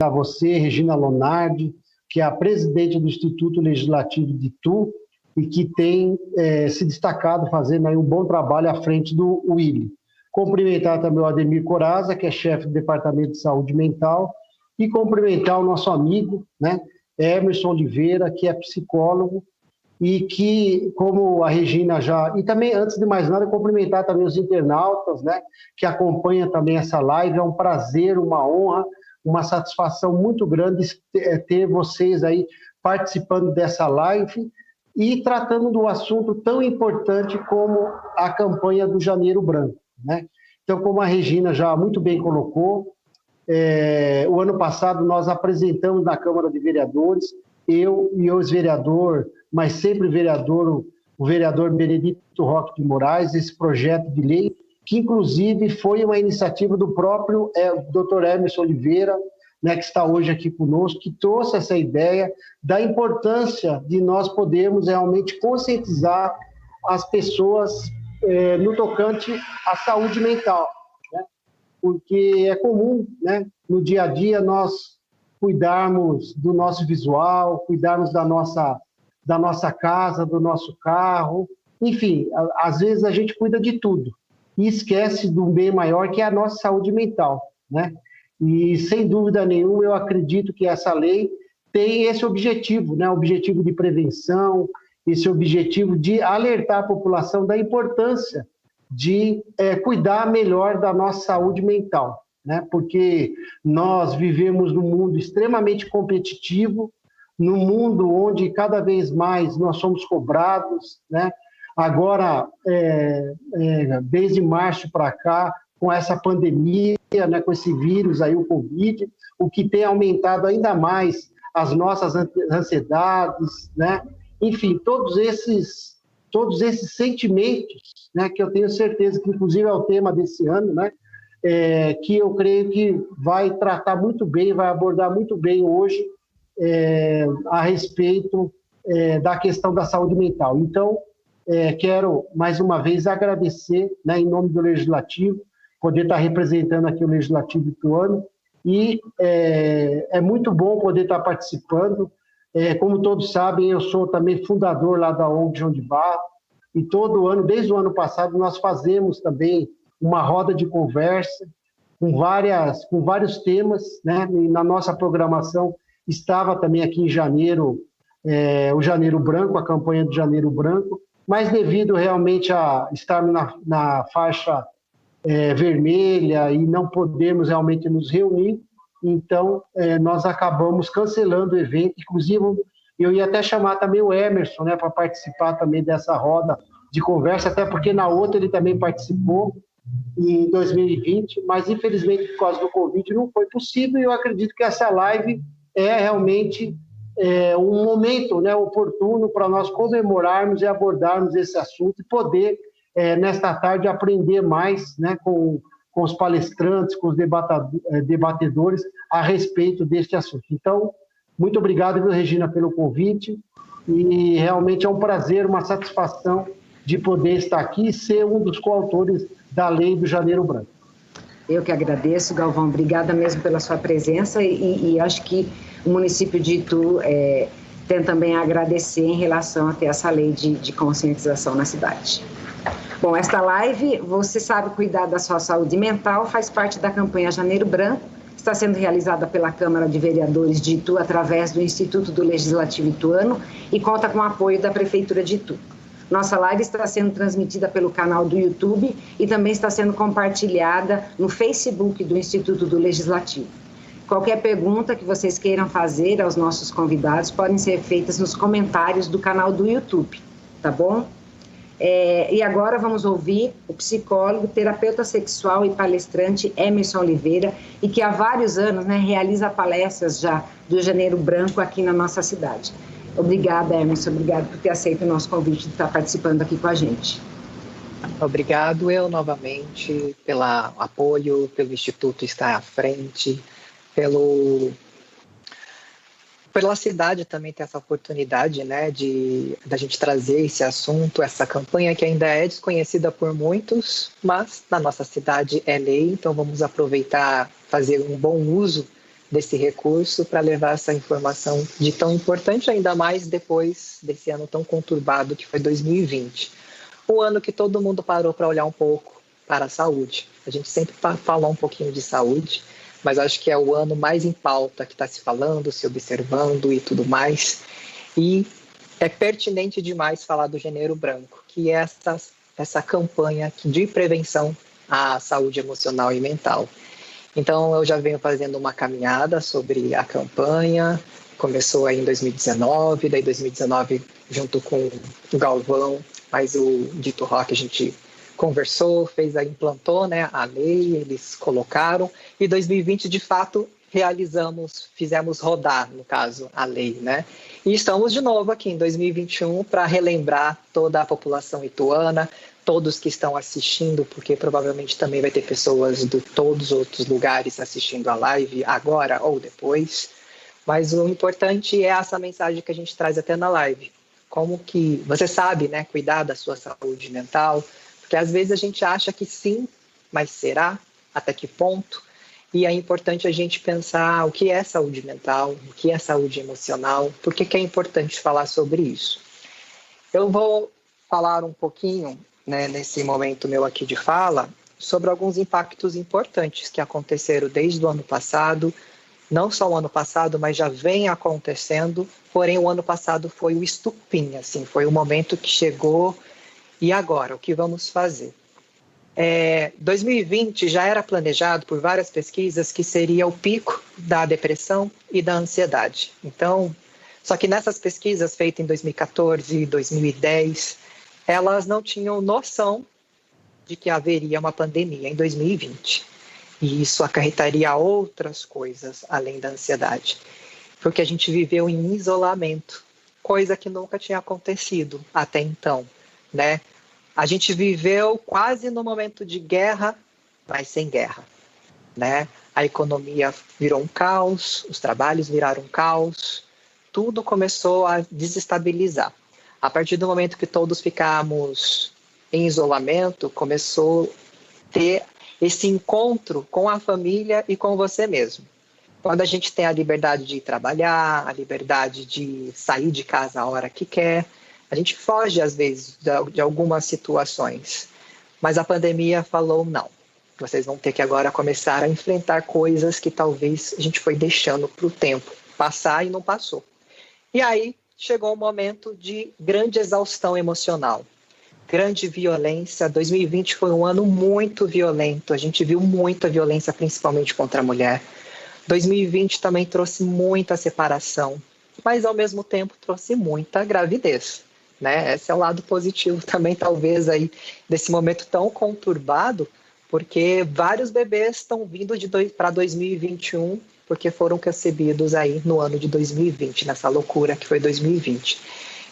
a você, Regina Lonardi, que é a presidente do Instituto Legislativo de Itu e que tem se destacado fazendo aí um bom trabalho à frente do Willi. Cumprimentar também o Ademir Coraza, que é chefe do Departamento de Saúde Mental, e cumprimentar o nosso amigo, né, Emerson Oliveira, que é psicólogo, e que, como a Regina já... E também, antes de mais nada, cumprimentar também os internautas, né, que acompanham também essa live. É um prazer, uma honra, uma satisfação muito grande ter vocês aí participando dessa live e tratando do assunto tão importante como a campanha do Janeiro Branco, né? Então, como a Regina já muito bem colocou, o ano passado nós apresentamos na Câmara de Vereadores, eu e o ex-vereador, mas sempre o vereador Benedito Roque de Moraes, esse projeto de lei, que inclusive foi uma iniciativa do próprio Dr. Emerson Oliveira, né, que está hoje aqui conosco, que trouxe essa ideia da importância de nós podermos realmente conscientizar as pessoas no tocante à saúde mental, né? Porque é comum, né, no dia a dia nós cuidarmos do nosso visual, cuidarmos da nossa casa, do nosso carro, enfim, às vezes a gente cuida de tudo e esquece do bem maior que é a nossa saúde mental, né? E, sem dúvida nenhuma, eu acredito que essa lei tem esse objetivo, né? Objetivo de prevenção, esse objetivo de alertar a população da importância de cuidar melhor da nossa saúde mental, né? Porque nós vivemos num mundo extremamente competitivo, num mundo onde cada vez mais nós somos cobrados, né? Agora, desde março para cá, com essa pandemia, né, com esse vírus aí, o Covid, o que tem aumentado ainda mais as nossas ansiedades, né? Enfim, todos esses sentimentos, né, que eu tenho certeza que, inclusive, é o tema desse ano, né, que eu creio que vai tratar muito bem, vai abordar muito bem hoje a respeito da questão da saúde mental. Então, quero, mais uma vez, agradecer, né, em nome do Legislativo, poder estar representando aqui o Legislativo ituano, e é muito bom poder estar participando. Como todos sabem, eu sou também fundador lá da ONG João de Barro, e todo ano, desde o ano passado, nós fazemos também uma roda de conversa com vários temas, né? E na nossa programação estava também aqui em janeiro o Janeiro Branco, a campanha do Janeiro Branco, mas devido realmente a estarmos na faixa vermelha e não podemos realmente nos reunir, então nós acabamos cancelando o evento. Inclusive, eu ia até chamar também o Emerson, né, para participar também dessa roda de conversa, até porque na outra ele também participou em 2020, mas infelizmente por causa do Covid não foi possível, e eu acredito que essa live é realmente um momento, né, oportuno para nós comemorarmos e abordarmos esse assunto e poder, nesta tarde, aprender mais, né, com os palestrantes, com os debatedores a respeito deste assunto. Então, muito obrigado, viu, Regina, pelo convite, e realmente é um prazer, uma satisfação de poder estar aqui e ser um dos coautores da Lei do Janeiro Branco. Eu que agradeço, Galvão, obrigada mesmo pela sua presença, e acho que o município de Itu tem também a agradecer em relação a ter essa lei de conscientização na cidade. Bom, esta live, Você Sabe Cuidar da Sua Saúde Mental, faz parte da campanha Janeiro Branco, está sendo realizada pela Câmara de Vereadores de Itu através do Instituto do Legislativo Ituano e conta com o apoio da Prefeitura de Itu. Nossa live está sendo transmitida pelo canal do YouTube e também está sendo compartilhada no Facebook do Instituto do Legislativo. Qualquer pergunta que vocês queiram fazer aos nossos convidados podem ser feitas nos comentários do canal do YouTube, tá bom? E agora vamos ouvir o psicólogo, terapeuta sexual e palestrante Emerson Oliveira, e que há vários anos, né, realiza palestras já do Janeiro Branco aqui na nossa cidade. Obrigada, Emerson, obrigado por ter aceito o nosso convite de estar participando aqui com a gente. Obrigado eu novamente pelo apoio, pelo Instituto estar à frente, pela cidade também ter essa oportunidade, né, da gente trazer esse assunto, essa campanha que ainda é desconhecida por muitos, mas na nossa cidade é lei, então vamos aproveitar, fazer um bom uso desse recurso para levar essa informação de tão importante, ainda mais depois desse ano tão conturbado que foi 2020. Um ano que todo mundo parou para olhar um pouco para a saúde. A gente sempre falou um pouquinho de saúde, mas acho que é o ano mais em pauta que está se falando, se observando e tudo mais. E é pertinente demais falar do Janeiro Branco, que é essa campanha de prevenção à saúde emocional e mental. Então, eu já venho fazendo uma caminhada sobre a campanha, começou aí em 2019, daí 2019 junto com o Galvão, mas o Dito Rock a gente conversou, implantou, né, a lei, eles colocaram, e 2020 de fato fizemos rodar, no caso, a lei, né? E estamos de novo aqui em 2021 para relembrar toda a população ituana, todos que estão assistindo, porque provavelmente também vai ter pessoas de todos os outros lugares assistindo a live agora ou depois. Mas o importante é essa mensagem que a gente traz até na live. Como que você sabe, né, cuidar da sua saúde mental, porque às vezes a gente acha que sim, mas será? Até que ponto? E é importante a gente pensar o que é saúde mental, o que é saúde emocional, por que é importante falar sobre isso. Eu vou falar um pouquinho, né, nesse momento meu aqui de fala, sobre alguns impactos importantes que aconteceram desde o ano passado, não só o ano passado, mas já vem acontecendo, porém o ano passado foi o estupim, assim, foi o momento que chegou, e agora, o que vamos fazer? 2020 já era planejado por várias pesquisas que seria o pico da depressão e da ansiedade. Então, só que nessas pesquisas feitas em 2014 e 2010, elas não tinham noção de que haveria uma pandemia em 2020. E isso acarretaria outras coisas além da ansiedade. Porque a gente viveu em isolamento, coisa que nunca tinha acontecido até então, né? A gente viveu quase no momento de guerra, mas sem guerra, né? A economia virou um caos, os trabalhos viraram um caos, tudo começou a desestabilizar. A partir do momento que todos ficamos em isolamento, começou a ter esse encontro com a família e com você mesmo. Quando a gente tem a liberdade de ir trabalhar, a liberdade de sair de casa a hora que quer, a gente foge, às vezes, de algumas situações. Mas a pandemia falou, não. Vocês vão ter que agora começar a enfrentar coisas que talvez a gente foi deixando para o tempo passar e não passou. E aí chegou um momento de grande exaustão emocional, grande violência. 2020 foi um ano muito violento. A gente viu muita violência, principalmente contra a mulher. 2020 também trouxe muita separação, mas ao mesmo tempo trouxe muita gravidez, né? Esse é o lado positivo também, talvez, aí, desse momento tão conturbado, porque vários bebês estão vindo para 2021, porque foram concebidos aí no ano de 2020, nessa loucura que foi 2020.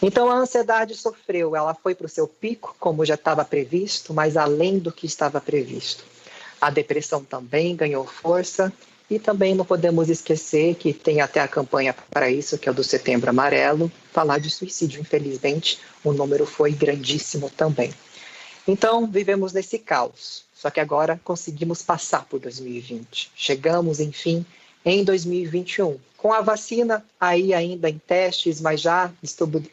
Então, a ansiedade sofreu, ela foi para o seu pico, como já estava previsto, mas além do que estava previsto. A depressão também ganhou força, e também não podemos esquecer que tem até a campanha para isso, que é o do Setembro Amarelo, falar de suicídio. Infelizmente, o número foi grandíssimo também. Então, vivemos nesse caos. Só que agora conseguimos passar por 2020. Chegamos, enfim, em 2021. Com a vacina aí ainda em testes, mas já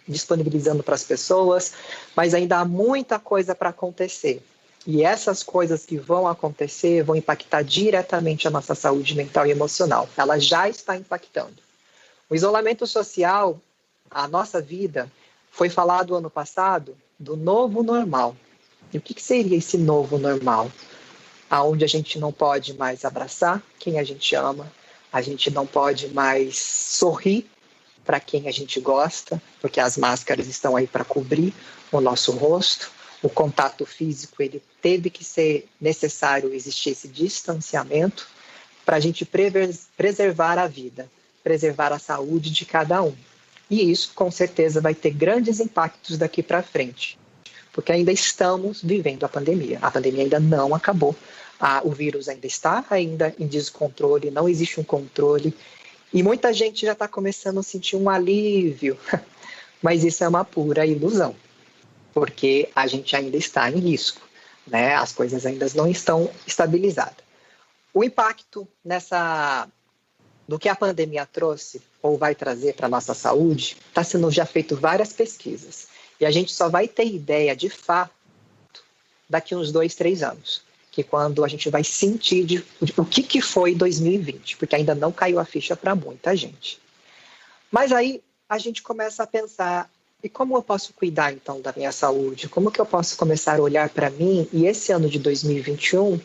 disponibilizando para as pessoas, mas ainda há muita coisa para acontecer. E essas coisas que vão acontecer vão impactar diretamente a nossa saúde mental e emocional. Ela já está impactando. O isolamento social, a nossa vida, foi falado ano passado do novo normal. E o que seria esse novo normal? Onde a gente não pode mais abraçar quem a gente ama, a gente não pode mais sorrir para quem a gente gosta, porque as máscaras estão aí para cobrir o nosso rosto. O contato físico, ele teve que ser necessário existir esse distanciamento para a gente preservar a vida, preservar a saúde de cada um. E isso, com certeza, vai ter grandes impactos daqui para frente, porque ainda estamos vivendo a pandemia. A pandemia ainda não acabou. O vírus ainda está em descontrole, não existe um controle. E muita gente já está começando a sentir um alívio, mas isso é uma pura ilusão, porque a gente ainda está em risco, né? As coisas ainda não estão estabilizadas. O impacto do que a pandemia trouxe ou vai trazer para a nossa saúde, está sendo já feito várias pesquisas. E a gente só vai ter ideia, de fato, daqui uns 2, 3 anos. Que quando a gente vai sentir o que foi 2020, porque ainda não caiu a ficha para muita gente. Mas aí a gente começa a pensar, e como eu posso cuidar então da minha saúde? Como que eu posso começar a olhar para mim e esse ano de 2021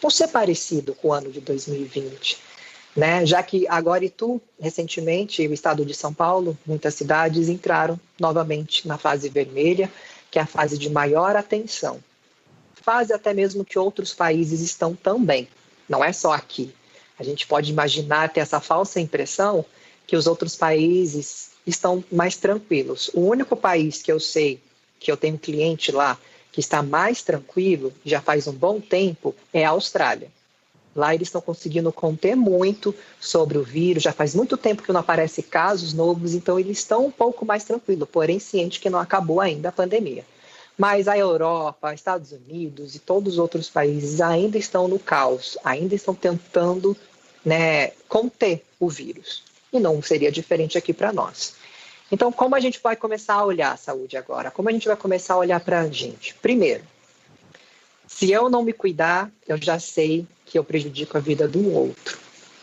não ser parecido com o ano de 2020? Né? Já que agora recentemente, o estado de São Paulo, muitas cidades entraram novamente na fase vermelha, que é a fase de maior atenção. Fase até mesmo que outros países estão também, não é só aqui. A gente pode imaginar, ter essa falsa impressão que os outros países estão mais tranquilos. O único país que eu sei, que eu tenho um cliente lá, que está mais tranquilo, já faz um bom tempo, é a Austrália. Lá eles estão conseguindo conter muito sobre o vírus, já faz muito tempo que não aparecem casos novos, então eles estão um pouco mais tranquilos, porém ciente que não acabou ainda a pandemia. Mas a Europa, Estados Unidos e todos os outros países ainda estão no caos, ainda estão tentando, né, conter o vírus. E não seria diferente aqui para nós. Então, como a gente vai começar a olhar a saúde agora? Como a gente vai começar a olhar para a gente? Primeiro, se eu não me cuidar, eu já sei que eu prejudico a vida do outro,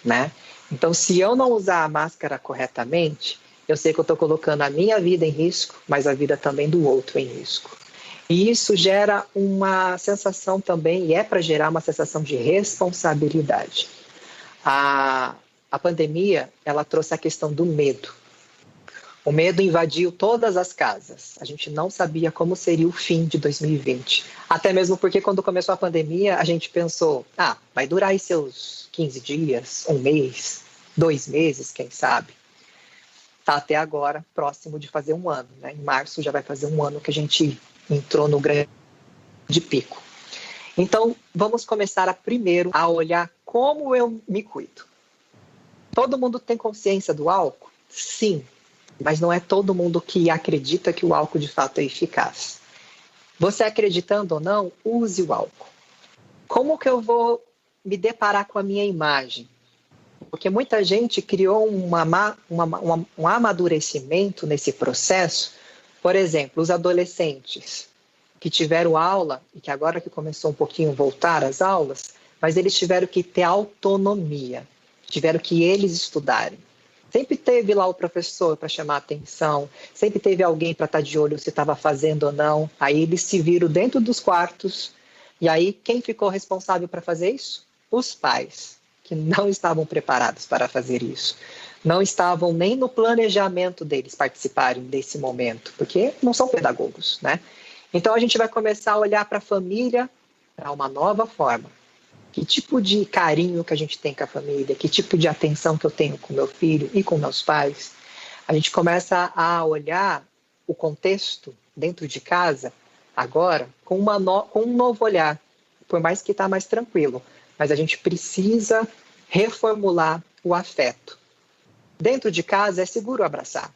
né? Então, se eu não usar a máscara corretamente, eu sei que eu estou colocando a minha vida em risco, mas a vida também do outro em risco. E isso gera uma sensação também, e é para gerar uma sensação de responsabilidade. A pandemia, ela trouxe a questão do medo. O medo invadiu todas as casas. A gente não sabia como seria o fim de 2020. Até mesmo porque quando começou a pandemia, a gente pensou, vai durar aí seus 15 dias, 1 mês, 2 meses, quem sabe. Está até agora próximo de fazer 1 ano, né? Em março já vai fazer 1 ano que a gente entrou no grande pico. Então, vamos começar primeiro a olhar como eu me cuido. Todo mundo tem consciência do álcool? Sim, mas não é todo mundo que acredita que o álcool de fato é eficaz. Você acreditando ou não, use o álcool. Como que eu vou me deparar com a minha imagem? Porque muita gente criou um amadurecimento nesse processo. Por exemplo, os adolescentes que tiveram aula, e que agora que começou um pouquinho a voltar às aulas, mas eles tiveram que ter autonomia, tiveram que eles estudarem. Sempre teve lá o professor para chamar a atenção, sempre teve alguém para estar de olho se estava fazendo ou não. Aí eles se viram dentro dos quartos, e aí quem ficou responsável para fazer isso? Os pais, que não estavam preparados para fazer isso. Não estavam nem no planejamento deles participarem desse momento, porque não são pedagogos, né? Então a gente vai começar a olhar para a família para uma nova forma. Que tipo de carinho que a gente tem com a família, que tipo de atenção que eu tenho com meu filho e com meus pais. A gente começa a olhar o contexto dentro de casa agora com um novo olhar, por mais que está mais tranquilo. Mas a gente precisa reformular o afeto. Dentro de casa é seguro abraçar.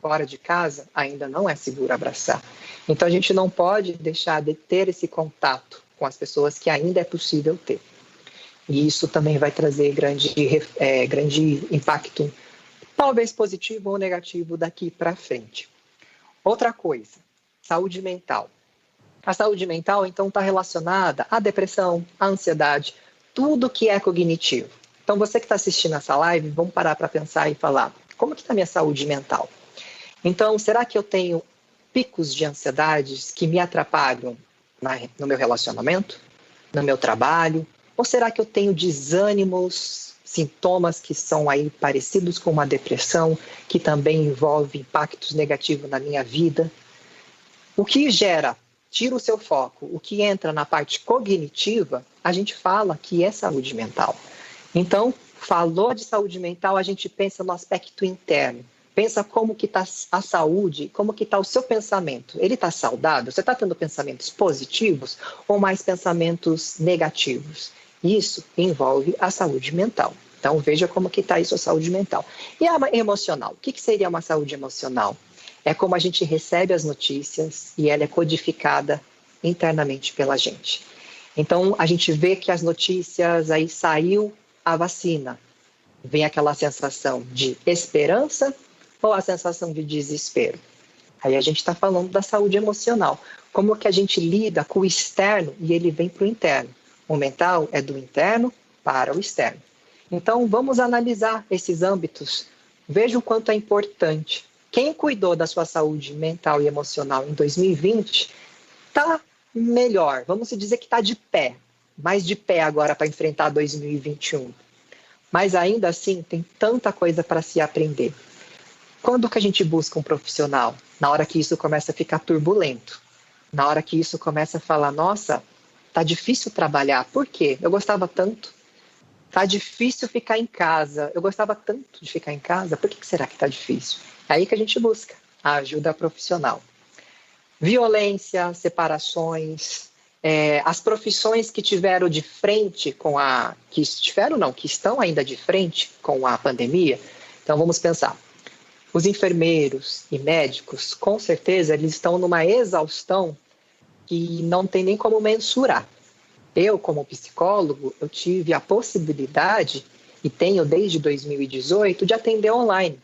Fora de casa ainda não é seguro abraçar. Então a gente não pode deixar de ter esse contato com as pessoas que ainda é possível ter. E isso também vai trazer grande impacto, talvez positivo ou negativo daqui para frente. Outra coisa, saúde mental. A saúde mental, então, está relacionada à depressão, à ansiedade, tudo que é cognitivo. Então, você que está assistindo essa live, vamos parar para pensar e falar, como que está a minha saúde mental? Então, será que eu tenho picos de ansiedades que me atrapalham no meu relacionamento, no meu trabalho? Ou será que eu tenho desânimos, sintomas que são aí parecidos com uma depressão, que também envolve impactos negativos na minha vida? O que gera, tira o seu foco, o que entra na parte cognitiva, a gente fala que é saúde mental. Então, falou de saúde mental, a gente pensa no aspecto interno. Pensa como que está a saúde, como que está o seu pensamento. Ele está saudável? Você está tendo pensamentos positivos ou mais pensamentos negativos? Isso envolve a saúde mental. Então, veja como que está isso a saúde mental. E a emocional? O que seria uma saúde emocional? É como a gente recebe as notícias e ela é codificada internamente pela gente. Então, a gente vê que as notícias, aí saiu a vacina. Vem aquela sensação de esperança ou a sensação de desespero? Aí a gente está falando da saúde emocional. Como que a gente lida com o externo e ele vem para o interno? O mental é do interno para o externo. Então, vamos analisar esses âmbitos. Veja o quanto é importante. Quem cuidou da sua saúde mental e emocional em 2020 está melhor. Vamos dizer que está de pé. Mais de pé agora para enfrentar 2021. Mas ainda assim, tem tanta coisa para se aprender. Quando que a gente busca um profissional? Na hora que isso começa a ficar turbulento. Na hora que isso começa a falar, nossa, tá difícil trabalhar. Por quê? Eu gostava tanto. Tá difícil ficar em casa. Eu gostava tanto de ficar em casa. Por que será que tá difícil? É aí que a gente busca a ajuda profissional. Violência, separações, as profissões que tiveram de frente com a... que estão ainda de frente com a pandemia. Então, vamos pensar. Os enfermeiros e médicos, com certeza, eles estão numa exaustão que não tem nem como mensurar. Eu, como psicólogo, eu tive a possibilidade, e tenho desde 2018, de atender online.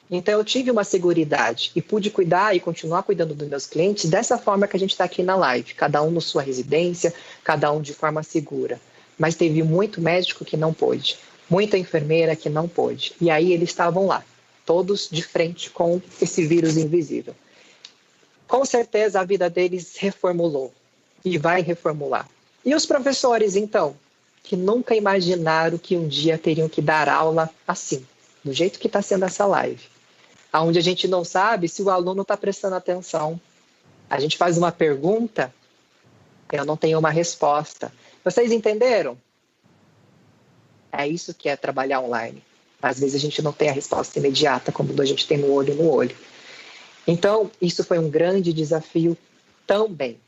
Então, eu tive uma seguridade e pude cuidar e continuar cuidando dos meus clientes dessa forma que a gente está aqui na live, cada um na sua residência, cada um de forma segura. Mas teve muito médico que não pôde, muita enfermeira que não pôde. E aí eles estavam lá, todos de frente com esse vírus invisível. Com certeza a vida deles reformulou e vai reformular. E os professores, então, que nunca imaginaram que um dia teriam que dar aula assim, do jeito que está sendo essa live. Onde a gente não sabe se o aluno está prestando atenção. A gente faz uma pergunta, eu não tenho uma resposta. Vocês entenderam? É isso que é trabalhar online. Às vezes a gente não tem a resposta imediata, como a gente tem no olho. Então, isso foi um grande desafio também.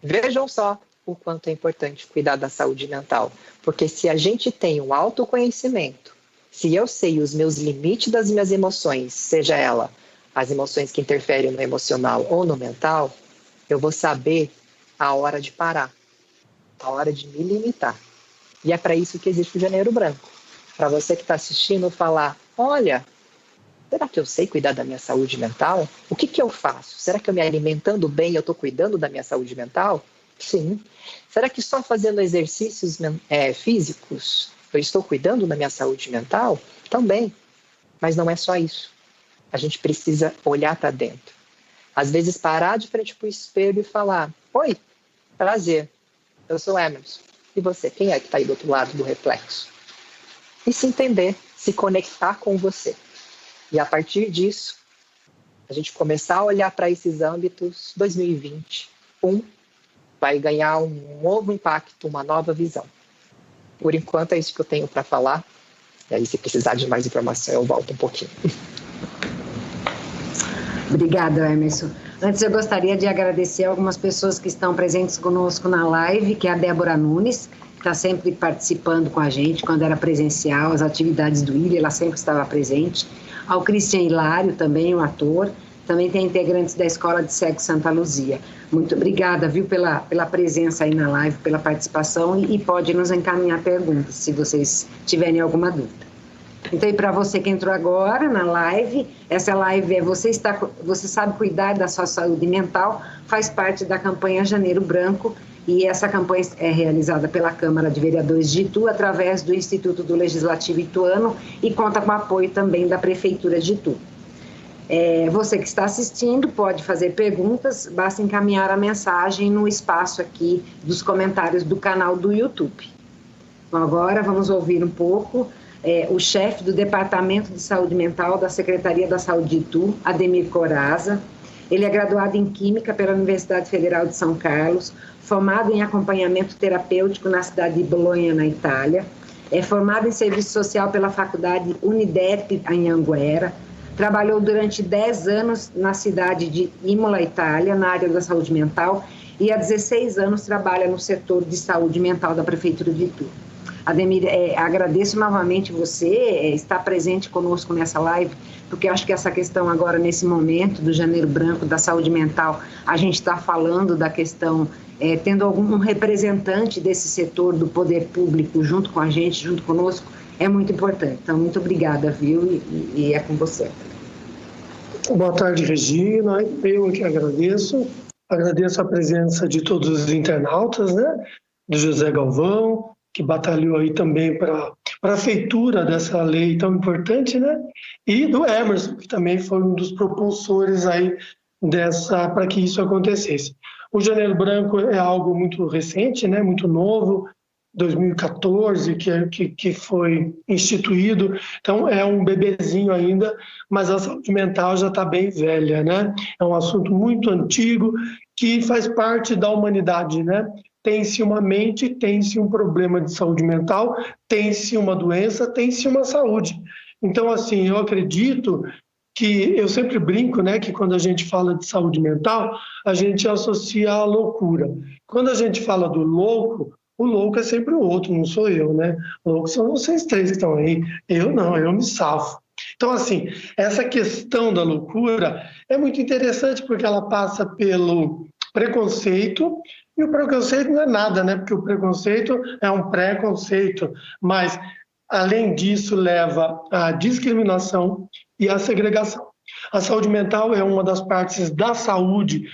Vejam só o quanto é importante cuidar da saúde mental. Porque se a gente tem um autoconhecimento, se eu sei os meus limites das minhas emoções, seja ela as emoções que interferem no emocional ou no mental, eu vou saber a hora de parar, a hora de me limitar. E é para isso que existe o Janeiro Branco. Para você que está assistindo falar, olha, será que eu sei cuidar da minha saúde mental? O que eu faço? Será que eu me alimentando bem, eu estou cuidando da minha saúde mental? Sim. Será que só fazendo exercícios físicos eu estou cuidando da minha saúde mental? Também. Mas não é só isso. A gente precisa olhar para dentro. Às vezes parar de frente para o espelho e falar, oi, prazer, eu sou Emerson. E você, quem é que está aí do outro lado do reflexo? E se entender, se conectar com você. E a partir disso, a gente começar a olhar para esses âmbitos, 2021 vai ganhar um novo impacto, uma nova visão. Por enquanto é isso que eu tenho para falar. E aí, se precisar de mais informação, eu volto um pouquinho. Obrigada, Emerson. Antes, eu gostaria de agradecer algumas pessoas que estão presentes conosco na live, que é a Débora Nunes, que está sempre participando com a gente, quando era presencial, as atividades do ILE, ela sempre estava presente. Ao Cristian Hilário, também um ator. Também tem integrantes da Escola de Cego Santa Luzia. Muito obrigada, viu, pela presença aí na live, pela participação, e pode nos encaminhar perguntas, se vocês tiverem alguma dúvida. Então, e para você que entrou agora na live, essa live é você sabe cuidar da sua saúde mental, faz parte da campanha Janeiro Branco, e essa campanha é realizada pela Câmara de Vereadores de Itu, através do Instituto do Legislativo Ituano, e conta com o apoio também da Prefeitura de Itu. Você que está assistindo pode fazer perguntas, basta encaminhar a mensagem no espaço aqui dos comentários do canal do YouTube. Então, agora vamos ouvir um pouco o chefe do Departamento de Saúde Mental da Secretaria da Saúde de Itu, Ademir Coraza. Ele é graduado em Química pela Universidade Federal de São Carlos, formado em acompanhamento terapêutico na cidade de Bolonha, na Itália, é formado em Serviço Social pela Faculdade Unidep, em Anguera. Trabalhou durante 10 anos na cidade de Imola, Itália, na área da saúde mental, e há 16 anos trabalha no setor de saúde mental da Prefeitura de Itu. Ademir, agradeço novamente você estar presente conosco nessa live, porque eu acho que essa questão agora, nesse momento do Janeiro Branco, da saúde mental, a gente está falando da questão, tendo algum representante desse setor do poder público junto com a gente, junto conosco, é muito importante. Então, muito obrigada, viu? E é com você. Boa tarde, Regina. Eu que agradeço. Agradeço a presença de todos os internautas, né? Do José Galvão, que batalhou aí também para a feitura dessa lei tão importante, né? E do Emerson, que também foi um dos propulsores aí para que isso acontecesse. O Janeiro Branco é algo muito recente, né? Muito novo, 2014, que foi instituído, então é um bebezinho ainda, mas a saúde mental já está bem velha, né? É um assunto muito antigo que faz parte da humanidade, né? Tem-se uma mente, tem-se um problema de saúde mental, tem-se uma doença, tem-se uma saúde. Então, assim, eu acredito que, eu sempre brinco, né, que quando a gente fala de saúde mental, a gente associa à loucura. Quando a gente fala do louco, o louco é sempre o outro, não sou eu, né? O louco são vocês três que estão aí. Eu não, eu me salvo. Então, assim, essa questão da loucura é muito interessante porque ela passa pelo preconceito, e o preconceito não é nada, né? Porque o preconceito é um pré-conceito, mas, além disso, leva à discriminação e à segregação. A saúde mental é uma das partes da saúde,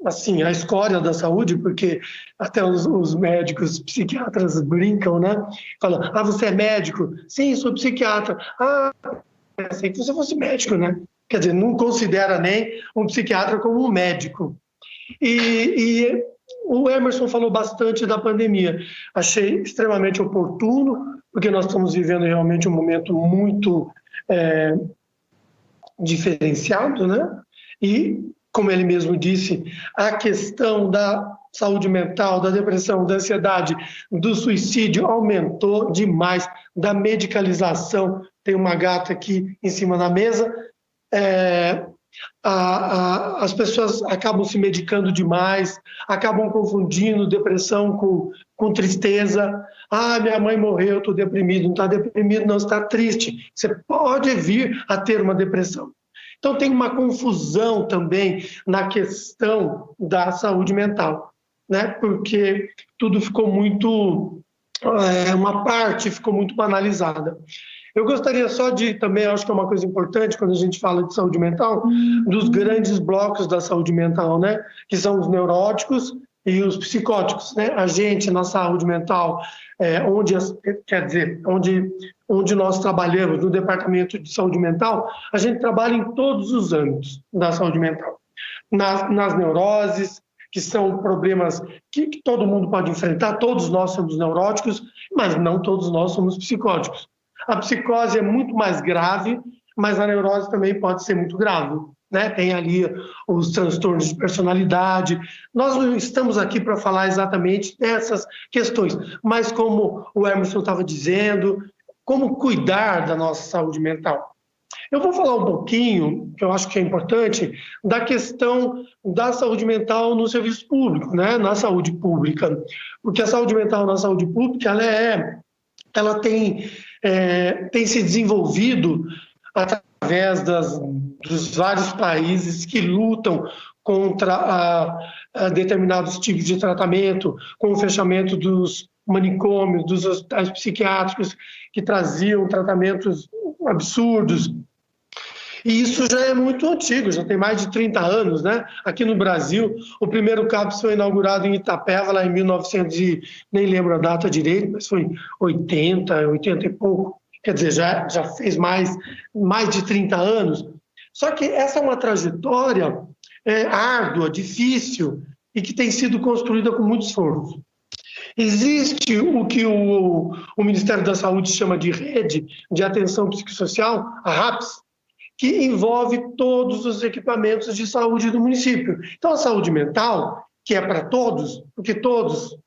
assim, a escória da saúde, porque até os médicos psiquiatras brincam, né? Falam, você é médico? Sim, sou psiquiatra. Pensei que você fosse médico, né? Quer dizer, não considera nem um psiquiatra como um médico. E o Emerson falou bastante da pandemia. Achei extremamente oportuno, porque nós estamos vivendo realmente um momento muito diferenciado, né? E, como ele mesmo disse, a questão da saúde mental, da depressão, da ansiedade, do suicídio aumentou demais, da medicalização. Tem uma gata aqui em cima da mesa. As pessoas acabam se medicando demais, acabam confundindo depressão com tristeza. Minha mãe morreu, estou deprimido. Não está deprimido, não, está triste. Você pode vir a ter uma depressão. Então tem uma confusão também na questão da saúde mental, né? Porque tudo ficou muito, uma parte ficou muito banalizada. Eu gostaria só de, também acho que é uma coisa importante quando a gente fala de saúde mental, dos grandes blocos da saúde mental, né? Que são os neuróticos e os psicóticos, né? A gente, na saúde mental, onde nós trabalhamos, no Departamento de Saúde Mental, a gente trabalha em todos os âmbitos da saúde mental. Nas neuroses, que são problemas que todo mundo pode enfrentar, todos nós somos neuróticos, mas não todos nós somos psicóticos. A psicose é muito mais grave, mas a neurose também pode ser muito grave, né? Tem ali os transtornos de personalidade. Nós não estamos aqui para falar exatamente dessas questões, mas como o Emerson estava dizendo, como cuidar da nossa saúde mental. Eu vou falar um pouquinho, que eu acho que é importante, da questão da saúde mental no serviço público, né? Na saúde pública. Porque a saúde mental na saúde pública, ela tem se desenvolvido através dos vários países que lutam contra determinados tipos de tratamento, com o fechamento dos manicômios, dos hospitais psiquiátricos que traziam tratamentos absurdos. E isso já é muito antigo, já tem mais de 30 anos, né? Aqui no Brasil, o primeiro CAPS foi inaugurado em Itapeva, lá em 1900, nem lembro a data direito, mas foi 80 e pouco. Quer dizer, já fez mais de 30 anos. Só que essa é uma trajetória árdua, difícil, e que tem sido construída com muito esforço. Existe o que o Ministério da Saúde chama de Rede de Atenção Psicossocial, a RAPS, que envolve todos os equipamentos de saúde do município. Então, a saúde mental, que é para todos, porque todos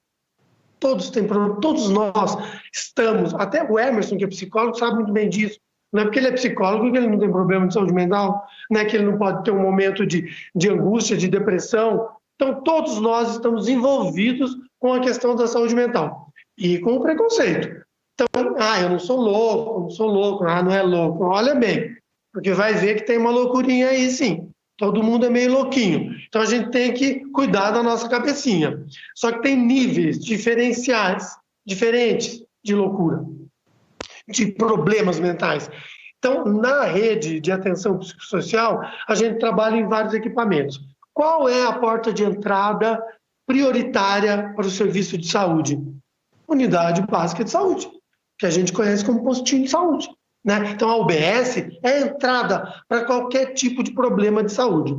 têm problema, todos nós estamos, até o Emerson, que é psicólogo, sabe muito bem disso. Não é porque ele é psicólogo que ele não tem problema de saúde mental, não é que ele não pode ter um momento de angústia, de depressão. Então, todos nós estamos envolvidos com a questão da saúde mental e com o preconceito. Então, eu não sou louco, não é louco. Olha bem, porque vai ver que tem uma loucurinha aí, sim. Todo mundo é meio louquinho. Então, a gente tem que cuidar da nossa cabecinha. Só que tem níveis diferentes de loucura. de problemas mentais. Então, na rede de atenção psicossocial, a gente trabalha em vários equipamentos. Qual é a porta de entrada prioritária para o serviço de saúde? Unidade Básica de Saúde, que a gente conhece como postinho de saúde, né? Então, a UBS é a entrada para qualquer tipo de problema de saúde.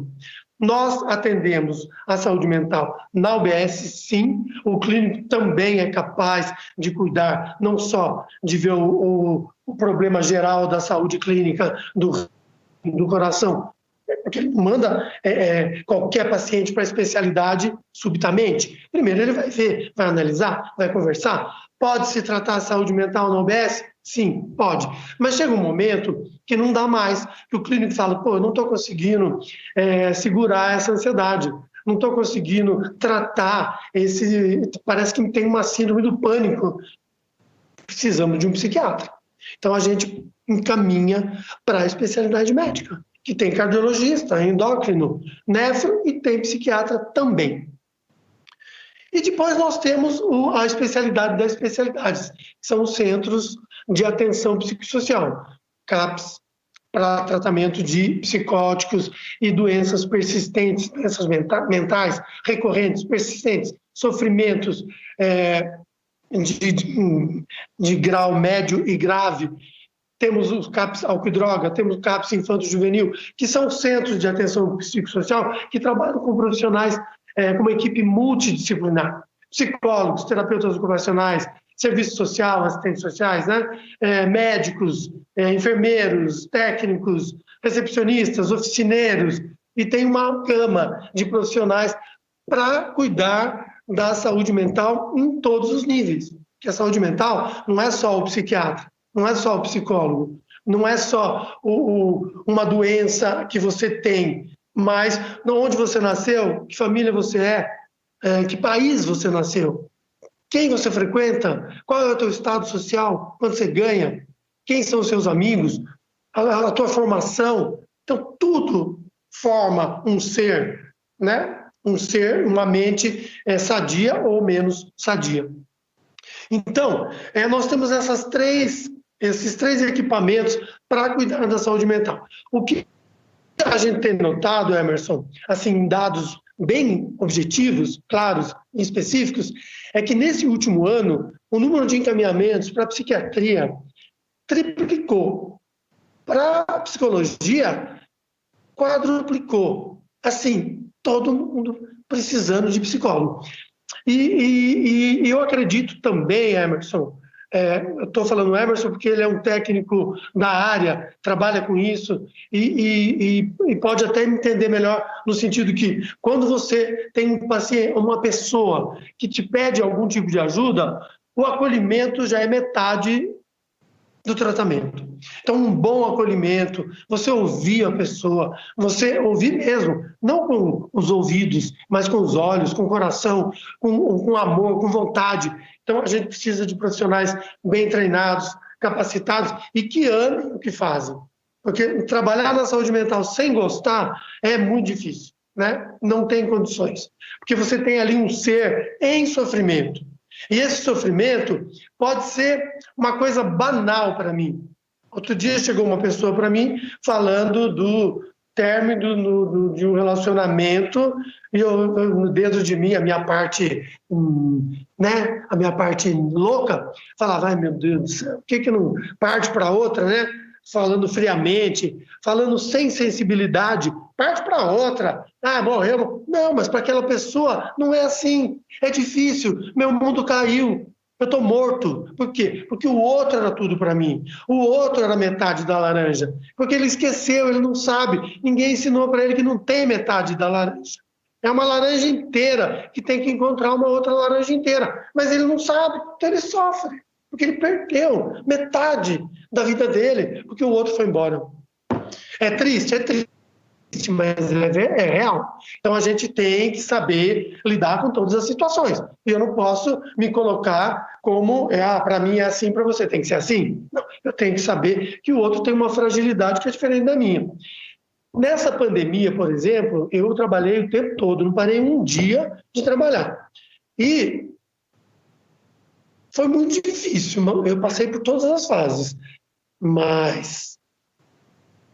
Nós atendemos a saúde mental na UBS, sim. O clínico também é capaz de cuidar, não só de ver o problema geral da saúde clínica do coração, porque ele manda qualquer paciente para a especialidade subitamente. Primeiro ele vai ver, vai analisar, vai conversar. Pode se tratar a saúde mental na UBS? Sim, pode. Mas chega um momento que não dá mais, que o clínico fala, eu não estou conseguindo segurar essa ansiedade, não estou conseguindo tratar parece que tem uma síndrome do pânico, precisamos de um psiquiatra. Então a gente encaminha para a especialidade médica, que tem cardiologista, endócrino, nefro e tem psiquiatra também. E depois nós temos a especialidade das especialidades, que são os centros de atenção psicossocial, CAPS, para tratamento de psicóticos e doenças persistentes, doenças mentais recorrentes, persistentes, sofrimentos de grau médio e grave. Temos os CAPS álcool e droga, temos o CAPS infanto-juvenil, que são centros de atenção psicossocial que trabalham com profissionais com uma equipe multidisciplinar, psicólogos, terapeutas ocupacionais, serviço social, assistentes sociais, né? Médicos, enfermeiros, técnicos, recepcionistas, oficineiros, e tem uma gama de profissionais para cuidar da saúde mental em todos os níveis. Porque a saúde mental não é só o psiquiatra, não é só o psicólogo, não é só uma doença que você tem, mas onde você nasceu, que família você é, que país você nasceu, quem você frequenta, qual é o teu estado social, quanto você ganha, quem são os seus amigos, a tua formação. Então, tudo forma um ser, né? Um ser, uma mente sadia ou menos sadia. Então, nós temos esses três equipamentos para cuidar da saúde mental. O que a gente tem notado, Emerson, assim, dados bem objetivos, claros e específicos, é que nesse último ano, o número de encaminhamentos para a psiquiatria triplicou. Para a psicologia, quadruplicou. Assim, todo mundo precisando de psicólogo. E eu acredito também, Emerson, eu estou falando Emerson porque ele é um técnico da área, trabalha com isso e pode até entender melhor no sentido que quando você tem um paciente, uma pessoa que te pede algum tipo de ajuda, o acolhimento já é metade do tratamento. Então, um bom acolhimento, você ouvir a pessoa, você ouvir mesmo, não com os ouvidos, mas com os olhos, com o coração, com amor, com vontade. Então, a gente precisa de profissionais bem treinados, capacitados e que amem o que fazem. Porque trabalhar na saúde mental sem gostar é muito difícil, né? Não tem condições. Porque você tem ali um ser em sofrimento. E esse sofrimento pode ser uma coisa banal para mim. Outro dia chegou uma pessoa para mim falando do término de um relacionamento e dentro de mim, a minha parte, né, a minha parte louca, falava, ai meu Deus do céu, por que não parte para outra, né? Falando friamente, falando sem sensibilidade, parte para outra. Ah, morreu. Não, mas para aquela pessoa não é assim. É difícil. Meu mundo caiu. Eu estou morto. Por quê? Porque o outro era tudo para mim. O outro era metade da laranja. Porque ele esqueceu, ele não sabe. Ninguém ensinou para ele que não tem metade da laranja. É uma laranja inteira que tem que encontrar uma outra laranja inteira. Mas ele não sabe, então ele sofre. Porque ele perdeu metade da vida dele, porque o outro foi embora. É triste, mas é real. Então a gente tem que saber lidar com todas as situações. E eu não posso me colocar como, para mim é assim, para você tem que ser assim. Não, eu tenho que saber que o outro tem uma fragilidade que é diferente da minha. Nessa pandemia, por exemplo, eu trabalhei o tempo todo, não parei um dia de trabalhar. E foi muito difícil, eu passei por todas as fases, mas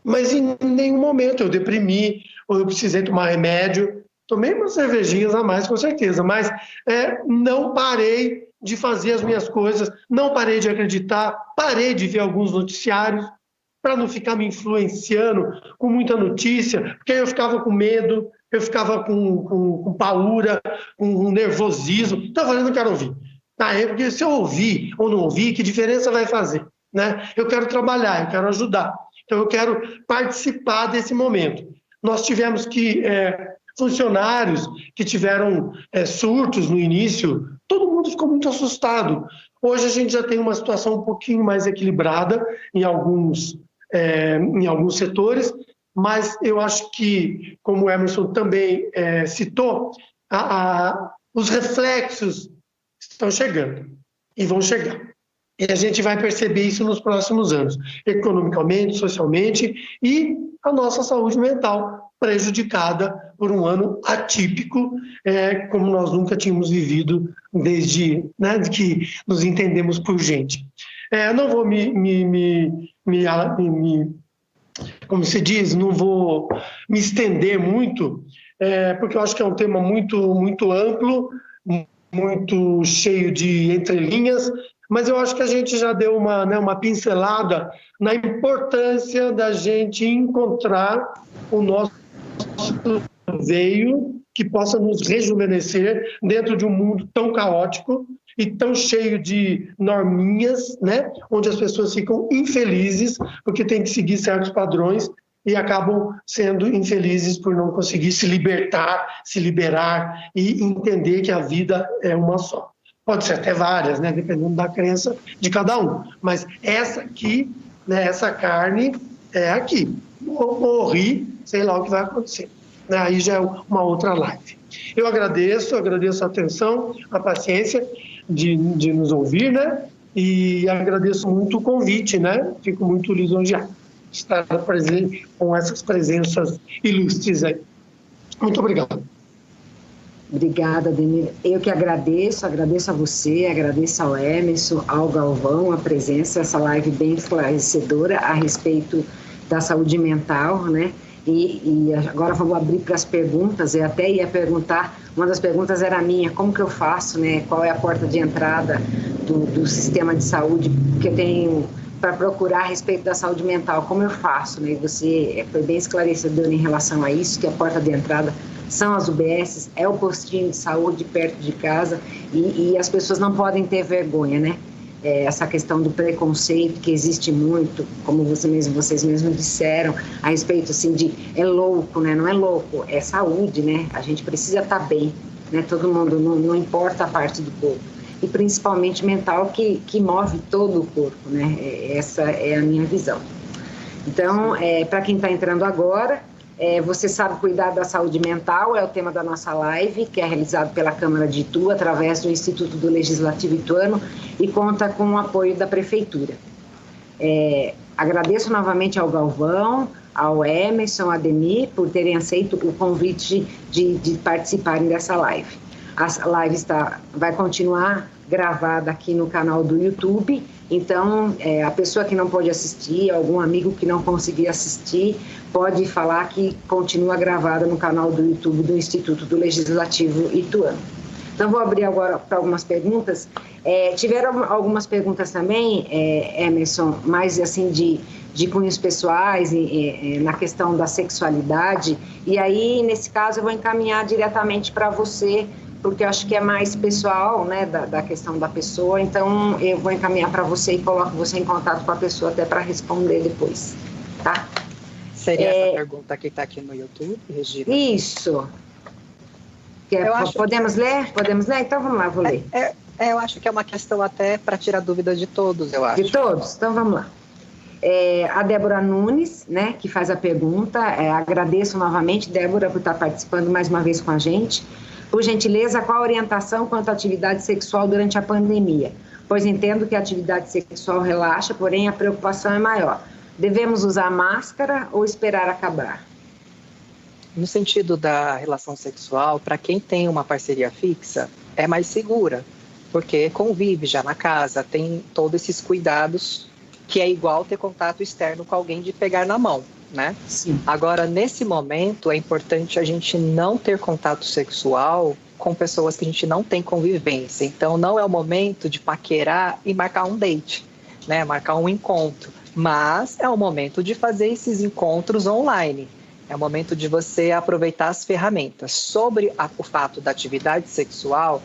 em nenhum momento eu deprimi, ou eu precisei tomar remédio. Tomei umas cervejinhas a mais, com certeza, mas não parei de fazer as minhas coisas, não parei de acreditar, parei de ver alguns noticiários para não ficar me influenciando com muita notícia, porque aí eu ficava com medo, eu ficava com paura, com nervosismo. Então eu falei, não quero ouvir. Porque se eu ouvir ou não ouvir, que diferença vai fazer? Né? Eu quero trabalhar, eu quero ajudar. Então eu quero participar desse momento. Nós tivemos que... funcionários que tiveram surtos no início, todo mundo ficou muito assustado. Hoje a gente já tem uma situação um pouquinho mais equilibrada em alguns setores, mas eu acho que, como o Emerson também citou, os reflexos estão chegando e vão chegar. E a gente vai perceber isso nos próximos anos, economicamente, socialmente, e a nossa saúde mental prejudicada por um ano atípico, como nós nunca tínhamos vivido desde que nos entendemos por gente. Não vou como se diz, não vou me estender muito, porque eu acho que é um tema muito, muito amplo, muito cheio de entrelinhas, mas eu acho que a gente já deu uma pincelada na importância da gente encontrar o nosso veio que possa nos rejuvenescer dentro de um mundo tão caótico e tão cheio de norminhas, né? Onde as pessoas ficam infelizes porque têm que seguir certos padrões e acabam sendo infelizes por não conseguir se libertar, se liberar e entender que a vida é uma só. Pode ser até várias, né? Dependendo da crença de cada um. Mas essa aqui, né? Essa carne é aqui. Morri, sei lá o que vai acontecer. Aí já é uma outra live. Eu agradeço a atenção, a paciência de nos ouvir, né? E agradeço muito o convite, né? Fico muito lisonjeado de estar presente com essas presenças ilustres aí. Muito obrigado. Obrigada, Ademir. Eu que agradeço a você, agradeço ao Emerson, ao Galvão, a presença, essa live bem esclarecedora a respeito da saúde mental, né? E agora vamos abrir para as perguntas. Eu até ia perguntar, uma das perguntas era minha, como que eu faço, né? Qual é a porta de entrada do sistema de saúde que eu tenho para procurar a respeito da saúde mental, como eu faço, né? Você foi bem esclarecedor em relação a isso, que a porta de entrada são as UBSs, é o postinho de saúde perto de casa e as pessoas não podem ter vergonha, né? Essa questão do preconceito que existe muito, como vocês mesmos disseram, a respeito assim de é louco, né? Não é louco, é saúde, né? A gente precisa estar bem, né? Todo mundo, não importa a parte do corpo. E principalmente mental que move todo o corpo, né? Essa é a minha visão. Então, para quem está entrando agora, você sabe cuidar da saúde mental, é o tema da nossa live, que é realizado pela Câmara de Itu, através do Instituto do Legislativo Ituano, e conta com o apoio da Prefeitura. Agradeço novamente ao Galvão, ao Emerson, ao Ademir, por terem aceito o convite de participarem dessa live. A live vai continuar gravada aqui no canal do YouTube, então a pessoa que não pode assistir, algum amigo que não conseguir assistir, pode falar que continua gravada no canal do YouTube do Instituto do Legislativo Ituano. Então vou abrir agora para algumas perguntas. Tiveram algumas perguntas também, Emerson, mais assim de cunhos pessoais, na questão da sexualidade, e aí nesse caso eu vou encaminhar diretamente para você, porque eu acho que é mais pessoal, né, da questão da pessoa, então eu vou encaminhar para você e coloco você em contato com a pessoa até para responder depois, tá? Seria essa pergunta que está aqui no YouTube, Regina? Isso. Podemos ler? Podemos ler? Então vamos lá, vou ler. Eu acho que é uma questão até para tirar dúvida de todos, eu acho. De todos? Então vamos lá. A Débora Nunes, né, que faz a pergunta, agradeço novamente, Débora, por estar participando mais uma vez com a gente. Por gentileza, qual a orientação quanto à atividade sexual durante a pandemia? Pois entendo que a atividade sexual relaxa, porém a preocupação é maior. Devemos usar máscara ou esperar acabar? No sentido da relação sexual, para quem tem uma parceria fixa, é mais segura, porque convive já na casa, tem todos esses cuidados, que é igual ter contato externo com alguém de pegar na mão, né? Sim. Agora, nesse momento, é importante a gente não ter contato sexual com pessoas que a gente não tem convivência. Então, não é o momento de paquerar e marcar um date, né? Marcar um encontro. Mas é o momento de fazer esses encontros online. É o momento de você aproveitar as ferramentas. Sobre o fato da atividade sexual,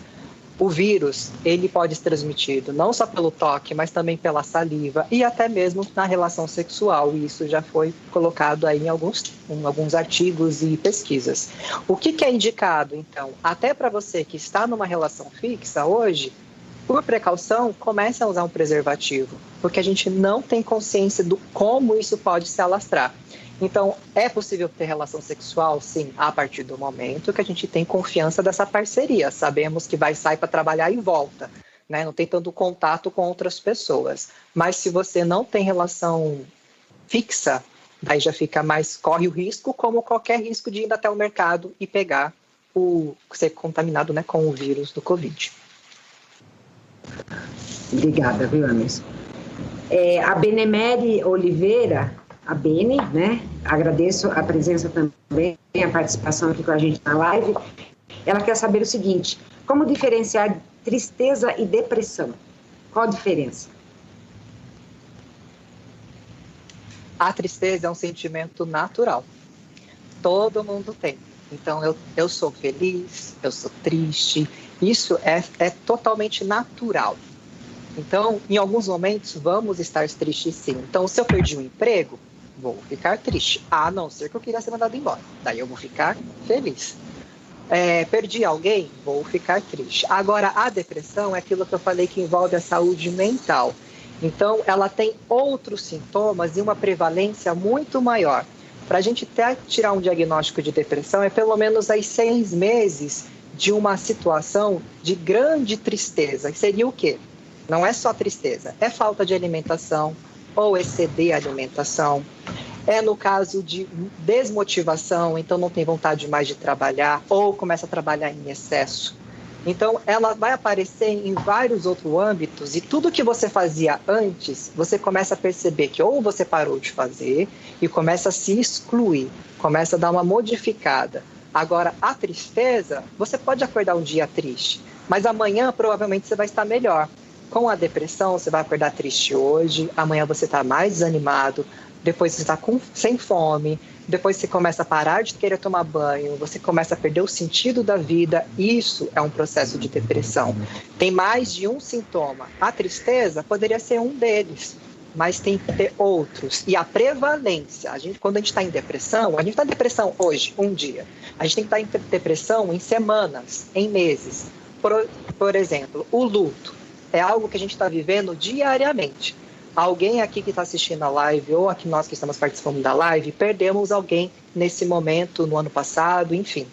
o vírus, ele pode ser transmitido não só pelo toque, mas também pela saliva e até mesmo na relação sexual. E isso já foi colocado aí em alguns artigos e pesquisas. O que é indicado, então? Até para você que está numa relação fixa hoje, por precaução, comece a usar um preservativo, porque a gente não tem consciência do como isso pode se alastrar. Então, é possível ter relação sexual, sim, a partir do momento que a gente tem confiança dessa parceria. Sabemos que vai sair para trabalhar e volta, né? Não tem tanto contato com outras pessoas. Mas se você não tem relação fixa, daí já fica mais, corre o risco, como qualquer risco de ir até o mercado e pegar ser contaminado, né, com o vírus do Covid. Obrigada, viu, Anderson? A Benemere Oliveira, a Bene, né? Agradeço a presença também, a participação aqui com a gente na live. Ela quer saber o seguinte: como diferenciar tristeza e depressão? Qual a diferença? A tristeza é um sentimento natural. Todo mundo tem. Então, eu sou feliz, eu sou triste. Isso é totalmente natural. Então, em alguns momentos, vamos estar tristes sim. Então, se eu perdi um emprego, vou ficar triste. A não ser que eu queira ser mandado embora. Daí eu vou ficar feliz. Perdi alguém, vou ficar triste. Agora, a depressão é aquilo que eu falei que envolve a saúde mental. Então, ela tem outros sintomas e uma prevalência muito maior. Para a gente tirar um diagnóstico de depressão, é pelo menos aí 6 meses de uma situação de grande tristeza. E seria o quê? Não é só tristeza, é falta de alimentação ou exceder a alimentação. É no caso de desmotivação, então não tem vontade mais de trabalhar ou começa a trabalhar em excesso. Então, ela vai aparecer em vários outros âmbitos e tudo que você fazia antes, você começa a perceber que ou você parou de fazer e começa a se excluir, começa a dar uma modificada. Agora, a tristeza, você pode acordar um dia triste, mas amanhã provavelmente você vai estar melhor. Com a depressão, você vai acordar triste hoje, amanhã você está mais desanimado, depois você está sem fome, depois você começa a parar de querer tomar banho, você começa a perder o sentido da vida. Isso é um processo de depressão. Tem mais de um sintoma. A tristeza poderia ser um deles, mas tem que ter outros. E a prevalência, quando a gente está em depressão, a gente está em depressão hoje, um dia. A gente tem que estar em depressão em semanas, em meses. Por exemplo, o luto é algo que a gente está vivendo diariamente. Alguém aqui que está assistindo a live, ou aqui nós que estamos participando da live, perdemos alguém nesse momento, no ano passado, enfim.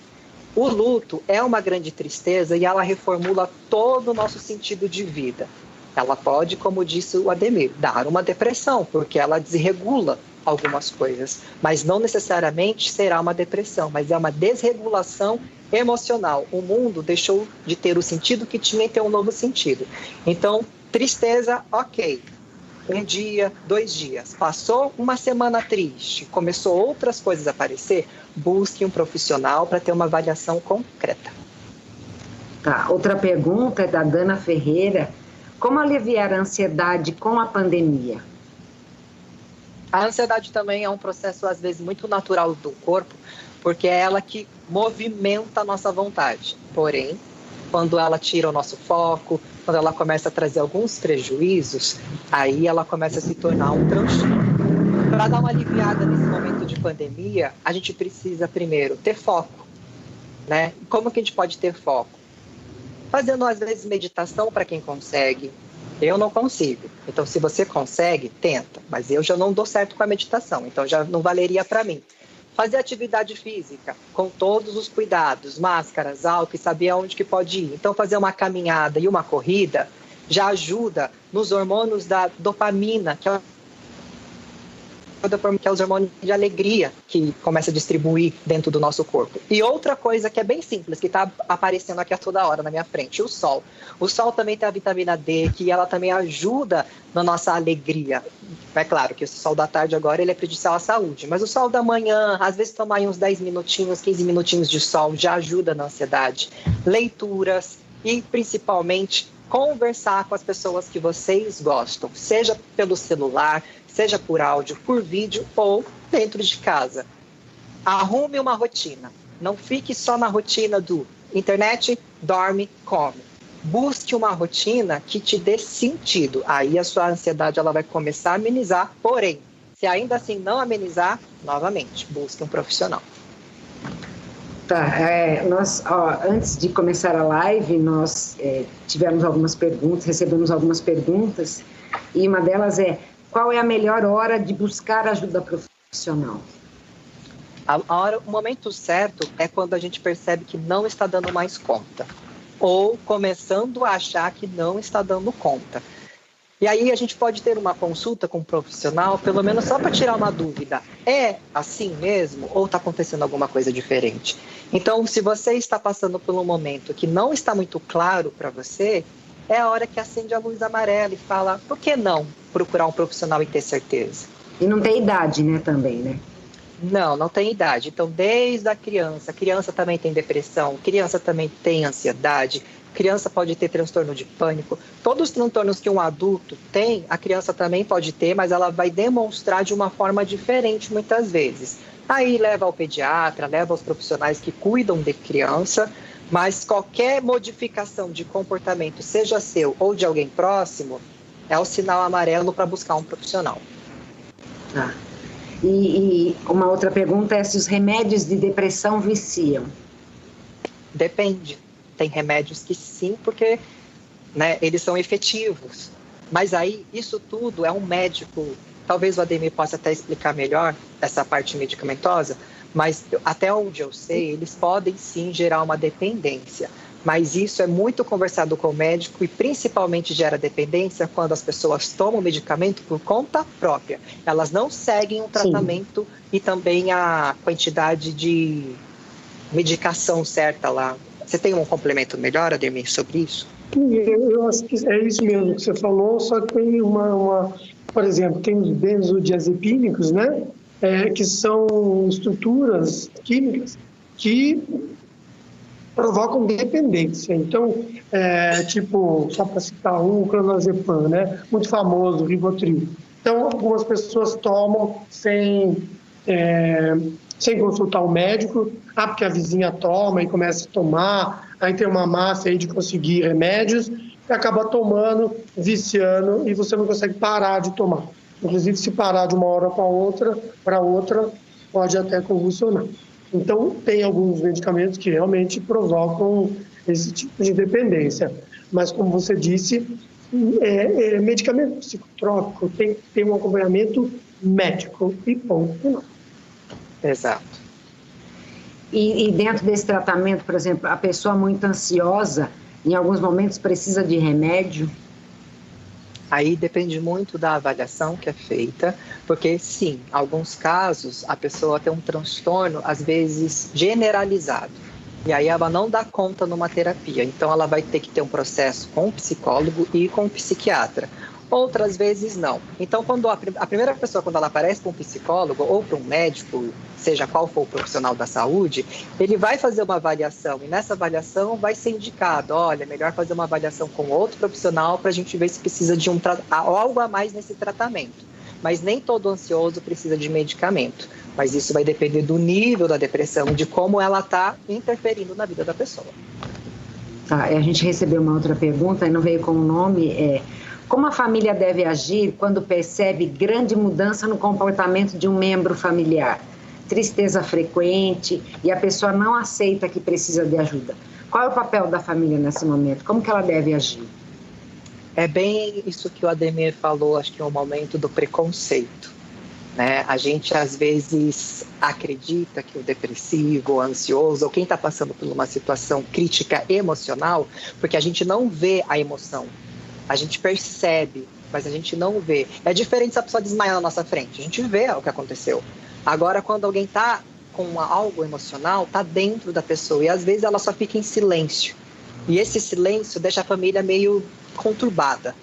O luto é uma grande tristeza e ela reformula todo o nosso sentido de vida. Ela pode, como disse o Ademir, dar uma depressão, porque ela desregula algumas coisas, mas não necessariamente será uma depressão, mas é uma desregulação emocional. O mundo deixou de ter o sentido que tinha e ter um novo sentido. Então, tristeza, ok. Um dia, 2 dias. Passou uma semana triste, começou outras coisas a aparecer, busque um profissional para ter uma avaliação concreta. Tá. Outra pergunta é da Dana Ferreira. Como aliviar a ansiedade com a pandemia? A ansiedade também é um processo, às vezes, muito natural do corpo, porque é ela que movimenta a nossa vontade. Porém, quando ela tira o nosso foco, quando ela começa a trazer alguns prejuízos, aí ela começa a se tornar um transtorno. Para dar uma aliviada nesse momento de pandemia, a gente precisa, primeiro, ter foco, né? Como que a gente pode ter foco? Fazendo, às vezes, meditação para quem consegue. Eu não consigo. Então, se você consegue, tenta. Mas eu já não dou certo com a meditação, então já não valeria para mim. Fazer atividade física com todos os cuidados, máscaras, álcool, e saber aonde que pode ir. Então, fazer uma caminhada e uma corrida já ajuda nos hormônios da dopamina, que é que é os hormônios de alegria que começa a distribuir dentro do nosso corpo. E outra coisa que é bem simples, que está aparecendo aqui a toda hora na minha frente, o sol. O sol também tem a vitamina D, que ela também ajuda na nossa alegria. É claro que o sol da tarde agora ele é prejudicial à saúde, mas o sol da manhã, às vezes tomar aí uns 10 minutinhos, 15 minutinhos de sol já ajuda na ansiedade. Leituras e principalmente conversar com as pessoas que vocês gostam, seja pelo celular, seja por áudio, por vídeo ou dentro de casa. Arrume uma rotina. Não fique só na rotina do internet, dorme, come. Busque uma rotina que te dê sentido. Aí a sua ansiedade ela vai começar a amenizar. Porém, se ainda assim não amenizar, novamente, busque um profissional. Tá, antes de começar a live, nós tivemos algumas perguntas, recebemos algumas perguntas, e uma delas é: qual é a melhor hora de buscar ajuda profissional? O momento certo é quando a gente percebe que não está dando mais conta, ou começando a achar que não está dando conta. E aí a gente pode ter uma consulta com um profissional, pelo menos só para tirar uma dúvida. É assim mesmo ou está acontecendo alguma coisa diferente? Então, se você está passando por um momento que não está muito claro para você, é a hora que acende a luz amarela e fala, por que não procurar um profissional e ter certeza? E não tem idade, né, também, né? Não tem idade. Então, desde a criança também tem depressão, criança também tem ansiedade, criança pode ter transtorno de pânico. Todos os transtornos que um adulto tem, a criança também pode ter, mas ela vai demonstrar de uma forma diferente muitas vezes. Aí leva ao pediatra, leva aos profissionais que cuidam de criança, mas qualquer modificação de comportamento, seja seu ou de alguém próximo, é o sinal amarelo para buscar um profissional. Ah. E uma outra pergunta é se os remédios de depressão viciam. Depende. Tem remédios que sim, porque eles são efetivos. Mas aí, isso tudo é um médico. Talvez o Ademir possa até explicar melhor essa parte medicamentosa, mas até onde eu sei, eles podem sim gerar uma dependência. Mas isso é muito conversado com o médico e principalmente gera dependência quando as pessoas tomam medicamento por conta própria. Elas não seguem o tratamento e também a quantidade de medicação certa lá. Você tem um complemento melhor, Ademir, sobre isso? Eu acho que é isso mesmo que você falou, só que tem por exemplo, tem os benzodiazepínicos, né? Que são estruturas químicas que provocam dependência. Então, só para citar o clonazepam, né? Muito famoso, o Rivotril. Então, algumas pessoas tomam sem consultar o médico, porque a vizinha toma e começa a tomar, aí tem uma massa aí de conseguir remédios, e acaba tomando, viciando, e você não consegue parar de tomar. Inclusive, se parar de uma hora para outra, pode até convulsionar. Então, tem alguns medicamentos que realmente provocam esse tipo de dependência. Mas, como você disse, medicamento psicotrópico tem que ter um acompanhamento médico e ponto final. Exato. E dentro desse tratamento, por exemplo, a pessoa muito ansiosa, em alguns momentos precisa de remédio? Aí depende muito da avaliação que é feita, porque sim, em alguns casos a pessoa tem um transtorno, às vezes generalizado, e aí ela não dá conta numa terapia, então ela vai ter que ter um processo com o psicólogo e com o psiquiatra. Outras vezes não. Então, quando a primeira pessoa, quando ela aparece para um psicólogo ou para um médico, seja qual for o profissional da saúde, ele vai fazer uma avaliação e nessa avaliação vai ser indicado, olha, é melhor fazer uma avaliação com outro profissional para a gente ver se precisa de algo a mais nesse tratamento. Mas nem todo ansioso precisa de medicamento. Mas isso vai depender do nível da depressão, de como ela está interferindo na vida da pessoa. Tá, a gente recebeu uma outra pergunta e não veio com o nome, como a família deve agir quando percebe grande mudança no comportamento de um membro familiar? Tristeza frequente e a pessoa não aceita que precisa de ajuda. Qual é o papel da família nesse momento? Como que ela deve agir? É bem isso que o Ademir falou, acho que é o momento do preconceito. Né? A gente, às vezes, acredita que o depressivo, o ansioso, ou quem está passando por uma situação crítica emocional, porque a gente não vê a emoção. A gente percebe mas a gente não vê. É diferente se a pessoa desmaiar na nossa frente, a gente vê o que aconteceu. Agora, quando alguém está com algo emocional, está dentro da pessoa, e às vezes ela só fica em silêncio. E esse silêncio deixa a família meio conturbada.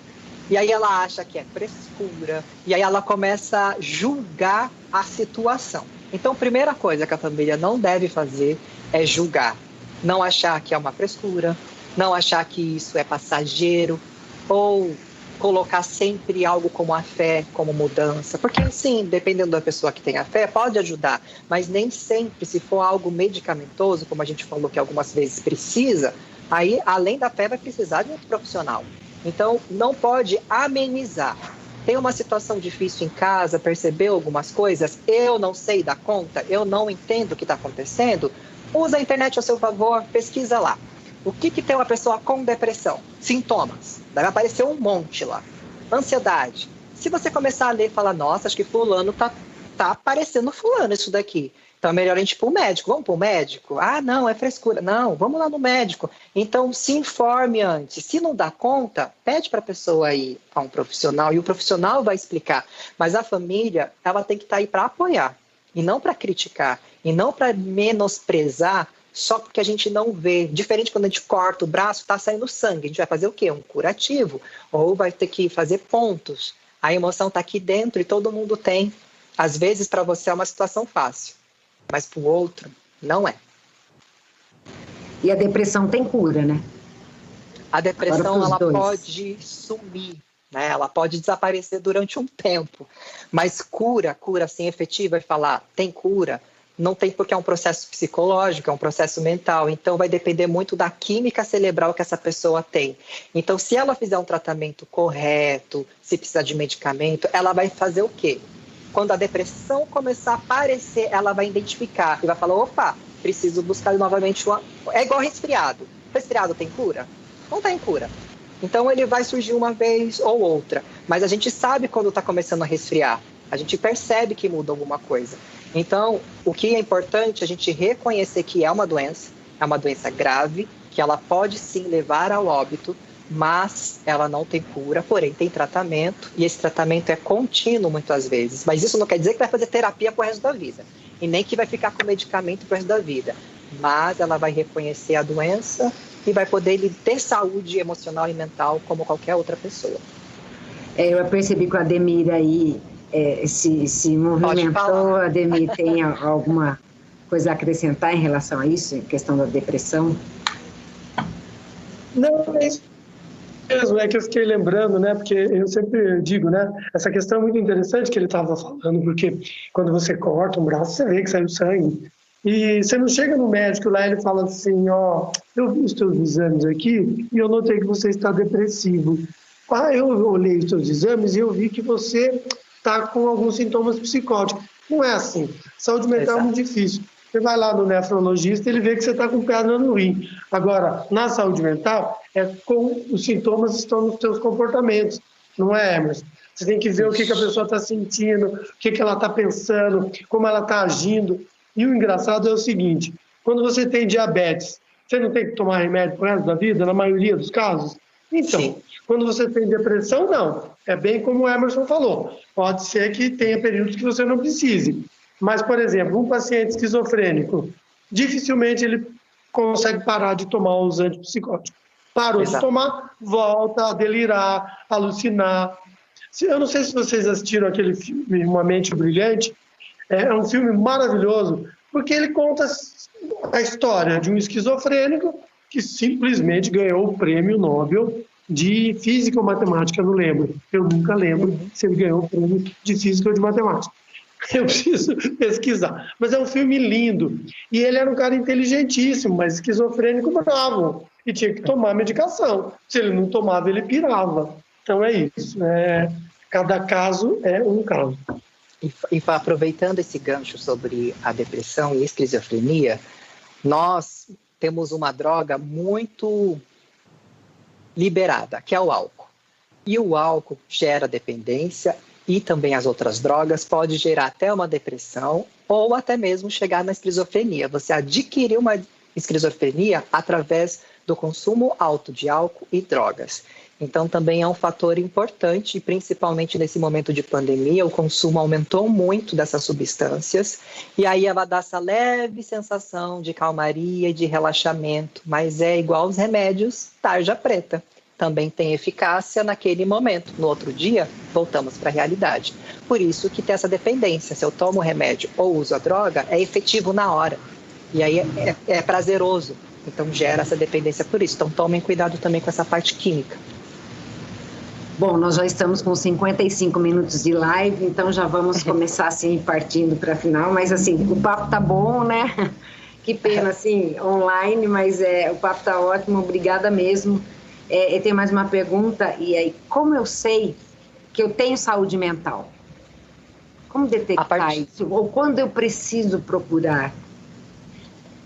E aí ela acha que é frescura, e aí ela começa a julgar a situação. Então, a primeira coisa que a família não deve fazer é julgar. Não achar que é uma frescura, não achar que isso é passageiro, ou colocar sempre algo como a fé, como mudança. Porque, sim, dependendo da pessoa que tem a fé, pode ajudar, mas nem sempre, se for algo medicamentoso, como a gente falou que algumas vezes precisa, aí, além da fé, vai precisar de um profissional. Então, não pode amenizar. Tem uma situação difícil em casa, percebeu algumas coisas, eu não sei dar conta, eu não entendo o que está acontecendo, usa a internet ao seu favor, pesquisa lá. O que tem uma pessoa com depressão? Sintomas. Deve aparecer um monte lá. Ansiedade. Se você começar a ler e falar, nossa, acho que fulano tá parecendo fulano isso daqui. Então é melhor a gente ir para o médico. Vamos para o médico? Ah, não, é frescura. Não, vamos lá no médico. Então se informe antes. Se não dá conta, pede para a pessoa ir a um profissional e o profissional vai explicar. Mas a família, ela tem que estar aí para apoiar e não para criticar e não para menosprezar só porque a gente não vê. Diferente quando a gente corta o braço, está saindo sangue. A gente vai fazer o quê? Um curativo. Ou vai ter que fazer pontos. A emoção está aqui dentro e todo mundo tem. Às vezes, para você é uma situação fácil, mas para o outro, não é. E a depressão tem cura, né? A depressão, ela pode sumir, né? Ela pode desaparecer durante um tempo. Mas cura assim, efetiva, e falar, tem cura, não tem, porque é um processo psicológico, é um processo mental. Então, vai depender muito da química cerebral que essa pessoa tem. Então, se ela fizer um tratamento correto, se precisar de medicamento, ela vai fazer o quê? Quando a depressão começar a aparecer, ela vai identificar e vai falar, opa, preciso buscar novamente uma... É igual resfriado. Resfriado tem cura? Não tem cura. Então, ele vai surgir uma vez ou outra. Mas a gente sabe quando está começando a resfriar. A gente percebe que muda alguma coisa. Então, o que é importante é a gente reconhecer que é uma doença grave, que ela pode sim levar ao óbito, mas ela não tem cura, porém tem tratamento, e esse tratamento é contínuo muitas vezes. Mas isso não quer dizer que vai fazer terapia pro resto da vida, e nem que vai ficar com medicamento pro resto da vida. Mas ela vai reconhecer a doença e vai poder ter saúde emocional e mental como qualquer outra pessoa. Eu percebi que o Ademir aí se movimentou. Ademir, tem alguma coisa a acrescentar em relação a isso, em questão da depressão? Não, é isso mesmo, é que eu fiquei lembrando, né, porque eu sempre digo, né, essa questão é muito interessante que ele estava falando, porque quando você corta um braço, você vê que saiu sangue, e você não chega no médico lá e ele fala assim, ó, eu vi os teus exames aqui e eu notei que você está depressivo. Ah, eu olhei os teus exames e eu vi que você está com alguns sintomas psicóticos. Não é assim. Saúde mental é muito difícil. Você vai lá no nefrologista, ele vê que você está com pedra no rim. Agora, na saúde mental, os sintomas estão nos seus comportamentos. Não é, Emerson? Você tem que ver o que a pessoa está sentindo, o que ela está pensando, como ela está agindo. E o engraçado é o seguinte, quando você tem diabetes, você não tem que tomar remédio pro resto da vida, na maioria dos casos? Então, sim. Quando você tem depressão, não. É bem como o Emerson falou. Pode ser que tenha períodos que você não precise. Mas, por exemplo, um paciente esquizofrênico, dificilmente ele consegue parar de tomar os antipsicóticos. Parou de tomar, volta a delirar, alucinar. Eu não sei se vocês assistiram aquele filme, Uma Mente Brilhante. É um filme maravilhoso, porque ele conta a história de um esquizofrênico que simplesmente ganhou o prêmio Nobel de Física ou Matemática, não lembro. Eu nunca lembro se ele ganhou o prêmio de Física ou de Matemática. Eu preciso pesquisar. Mas é um filme lindo. E ele era um cara inteligentíssimo, mas esquizofrênico bravo. E tinha que tomar medicação. Se ele não tomava, ele pirava. Então é isso. Cada caso é um caso. E aproveitando esse gancho sobre a depressão e a esquizofrenia, nós temos uma droga muito liberada, que é o álcool. E o álcool gera dependência e também as outras drogas pode gerar até uma depressão ou até mesmo chegar na esquizofrenia. Você adquire uma esquizofrenia através do consumo alto de álcool e drogas. Então, também é um fator importante, principalmente nesse momento de pandemia, o consumo aumentou muito dessas substâncias, e aí ela dá essa leve sensação de calmaria e de relaxamento, mas é igual aos remédios tarja preta. Também tem eficácia naquele momento. No outro dia, voltamos para a realidade. Por isso que tem essa dependência. Se eu tomo o remédio ou uso a droga, é efetivo na hora. E aí é prazeroso. Então, gera essa dependência por isso. Então, tomem cuidado também com essa parte química. Bom, nós já estamos com 55 minutos de live, então já vamos começar assim, partindo para a final. Mas assim, o papo tá bom, né? Que pena, assim, online, mas o papo tá ótimo. Obrigada mesmo. Eu tenho mais uma pergunta, e aí, como eu sei que eu tenho saúde mental? Como detectar isso? Ou quando eu preciso procurar?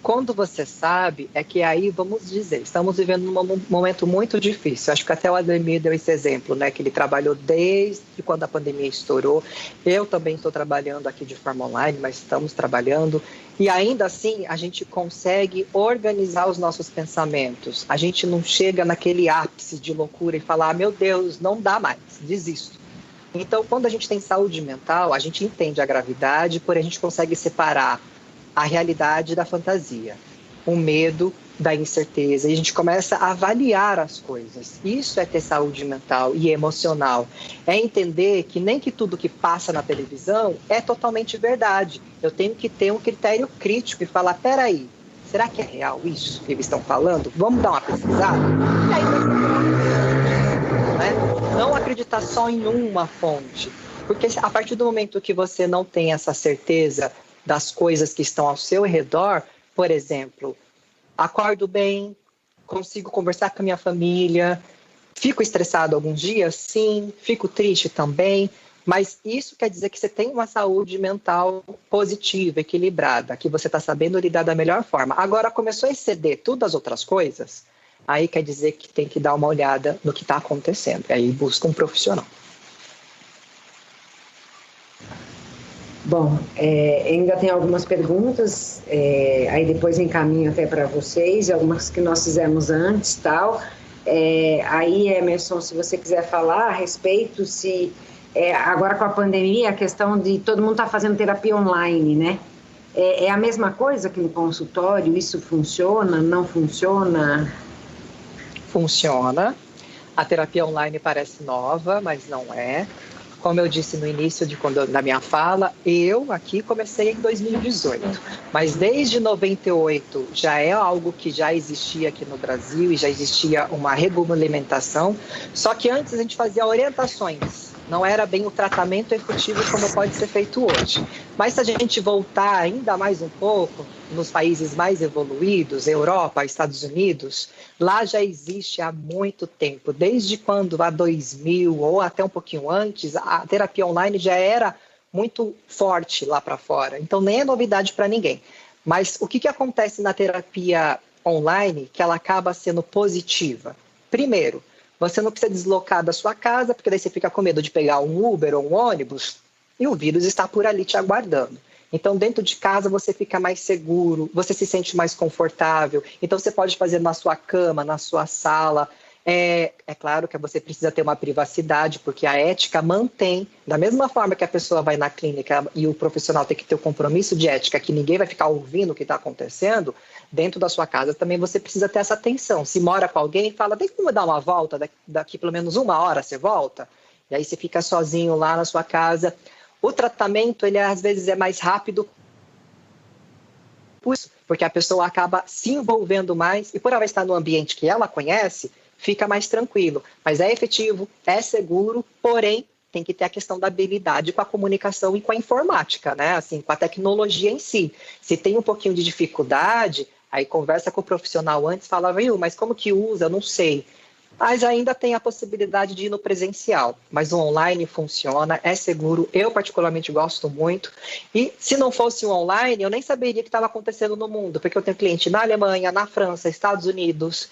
Quando você sabe, é que aí, vamos dizer, estamos vivendo um momento muito difícil. Acho que até o Ademir deu esse exemplo, né? Que ele trabalhou desde quando a pandemia estourou. Eu também estou trabalhando aqui de forma online, mas estamos trabalhando. E ainda assim, a gente consegue organizar os nossos pensamentos. A gente não chega naquele ápice de loucura e fala, meu Deus, não dá mais, desisto. Então, quando a gente tem saúde mental, a gente entende a gravidade, porém a gente consegue separar a realidade da fantasia, o medo da incerteza, e a gente começa a avaliar as coisas. Isso é ter saúde mental e emocional. É entender que nem que tudo que passa na televisão é totalmente verdade. Eu tenho que ter um critério crítico e falar, peraí, será que é real isso que eles estão falando? Vamos dar uma pesquisada? E aí né? Não acreditar só em uma fonte. Porque a partir do momento que você não tem essa certeza das coisas que estão ao seu redor, por exemplo, acordo bem, consigo conversar com a minha família, fico estressado alguns dias, sim, fico triste também, mas isso quer dizer que você tem uma saúde mental positiva, equilibrada, que você está sabendo lidar da melhor forma. Agora, começou a exceder todas as outras coisas, aí quer dizer que tem que dar uma olhada no que está acontecendo, e aí busca um profissional. Bom, ainda tem algumas perguntas, aí depois encaminho até para vocês, algumas que nós fizemos antes e tal. Aí, Emerson, se você quiser falar a respeito, se agora com a pandemia, a questão de todo mundo está fazendo terapia online, né? É a mesma coisa que no consultório? Isso funciona, não funciona? Funciona. A terapia online parece nova, mas não é. Como eu disse no início da minha fala, eu aqui comecei em 2018, mas desde 98 já é algo que já existia aqui no Brasil e já existia uma regulamentação, só que antes a gente fazia orientações, não era bem o tratamento efetivo como pode ser feito hoje. Mas se a gente voltar ainda mais um pouco, nos países mais evoluídos, Europa, Estados Unidos, lá já existe há muito tempo, desde quando, há 2000 ou até um pouquinho antes, a terapia online já era muito forte lá para fora, então nem é novidade para ninguém. Mas o que acontece na terapia online que ela acaba sendo positiva? Primeiro, você não precisa deslocar da sua casa, porque daí você fica com medo de pegar um Uber ou um ônibus e o vírus está por ali te aguardando. Então, dentro de casa, você fica mais seguro, você se sente mais confortável. Então, você pode fazer na sua cama, na sua sala. É claro que você precisa ter uma privacidade, porque a ética mantém, da mesma forma que a pessoa vai na clínica e o profissional tem que ter o compromisso de ética, que ninguém vai ficar ouvindo o que está acontecendo, dentro da sua casa também você precisa ter essa atenção. Se mora com alguém, fala, tem como dar uma volta, daqui pelo menos 1 hora você volta? E aí você fica sozinho lá na sua casa. O tratamento, ele às vezes é mais rápido, porque a pessoa acaba se envolvendo mais e por ela estar no ambiente que ela conhece, fica mais tranquilo. Mas é efetivo, é seguro, porém tem que ter a questão da habilidade com a comunicação e com a informática, né? Assim, com a tecnologia em si. Se tem um pouquinho de dificuldade, aí conversa com o profissional antes, fala, viu, mas como que usa? Eu não sei. Mas ainda tem a possibilidade de ir no presencial. Mas o online funciona, é seguro, eu particularmente gosto muito. E se não fosse o online, eu nem saberia o que estava acontecendo no mundo, porque eu tenho cliente na Alemanha, na França, Estados Unidos,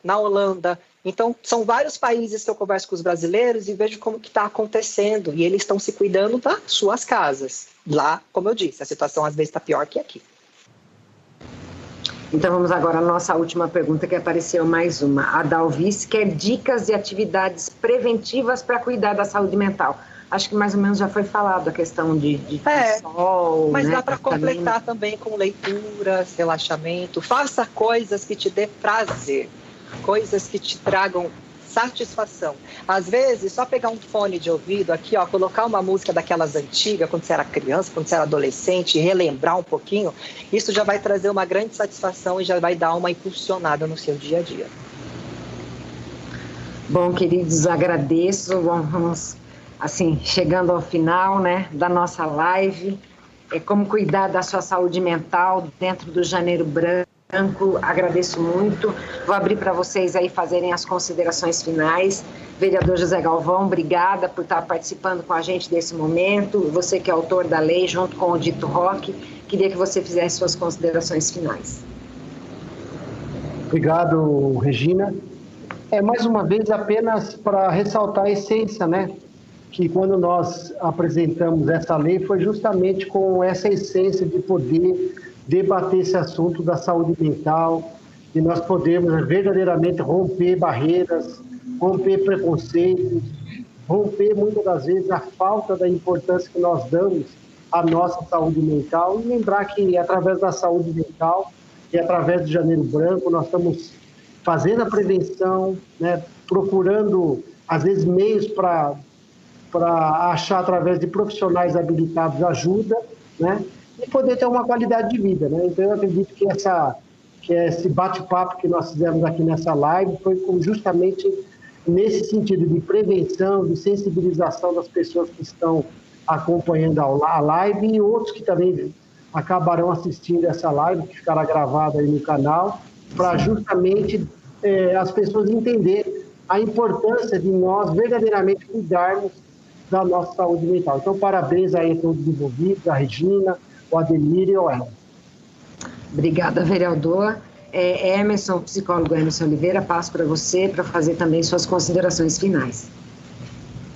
na Holanda. Então, são vários países que eu converso com os brasileiros e vejo como que está acontecendo. E eles estão se cuidando das suas casas. Lá, como eu disse, a situação às vezes está pior que aqui. Então vamos agora à nossa última pergunta, que apareceu mais uma. A Dalvis quer dicas de atividades preventivas para cuidar da saúde mental. Acho que mais ou menos já foi falado a questão de sol. Mas né? dá para completar também com leituras, relaxamento. Faça coisas que te dê prazer, coisas que te tragam satisfação. Às vezes, só pegar um fone de ouvido aqui, ó, colocar uma música daquelas antigas, quando você era criança, quando você era adolescente, e relembrar um pouquinho, isso já vai trazer uma grande satisfação e já vai dar uma impulsionada no seu dia a dia. Bom, queridos, agradeço. Vamos, assim, chegando ao final, né, da nossa live. Como cuidar da sua saúde mental dentro do Janeiro Branco. Agradeço muito. Vou abrir para vocês aí fazerem as considerações finais. Vereador José Galvão, obrigada por estar participando com a gente desse momento. Você que é autor da lei, junto com o Dito Roque, queria que você fizesse suas considerações finais. Obrigado, Regina. Mais uma vez, apenas para ressaltar a essência, né? Que quando nós apresentamos essa lei foi justamente com essa essência de poder debater esse assunto da saúde mental, de nós podermos verdadeiramente romper barreiras, romper preconceitos, romper muitas das vezes a falta da importância que nós damos à nossa saúde mental e lembrar que através da saúde mental e através do Janeiro Branco nós estamos fazendo a prevenção, né, procurando às vezes meios para achar através de profissionais habilitados ajuda, né, e poder ter uma qualidade de vida, né? Então eu acredito que esse bate-papo que nós fizemos aqui nessa live foi justamente nesse sentido de prevenção, de sensibilização das pessoas que estão acompanhando a live e outros que também acabarão assistindo essa live, que ficará gravada aí no canal, para justamente as pessoas entenderem a importância de nós verdadeiramente cuidarmos da nossa saúde mental. Então, parabéns aí a todos os envolvidos, a Regina, o Ademir e o Ellen. Obrigada, vereador. Emerson, psicólogo Emerson Oliveira, passo para você para fazer também suas considerações finais.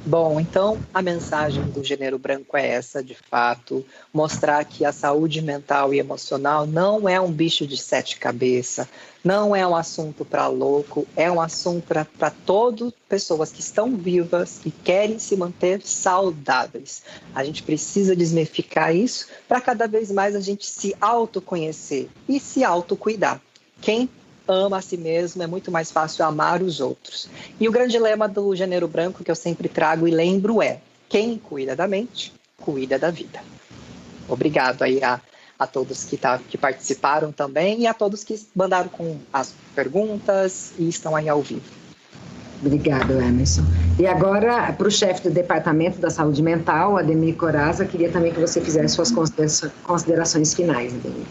Bom, então a mensagem do Janeiro Branco é essa, de fato, mostrar que a saúde mental e emocional não é um bicho de 7 cabeças, não é um assunto para louco, é um assunto para todas pessoas que estão vivas e querem se manter saudáveis. A gente precisa desmistificar isso para cada vez mais a gente se autoconhecer e se autocuidar. Quem ama a si mesmo, é muito mais fácil amar os outros. E o grande lema do Janeiro Branco que eu sempre trago e lembro é: quem cuida da mente, cuida da vida. Obrigado aí a todos que participaram também e a todos que mandaram com as perguntas e estão aí ao vivo. Obrigado, Emerson. E agora, para o chefe do Departamento da Saúde Mental, Ademir Coraza, queria também que você fizesse suas considerações finais, Ademir.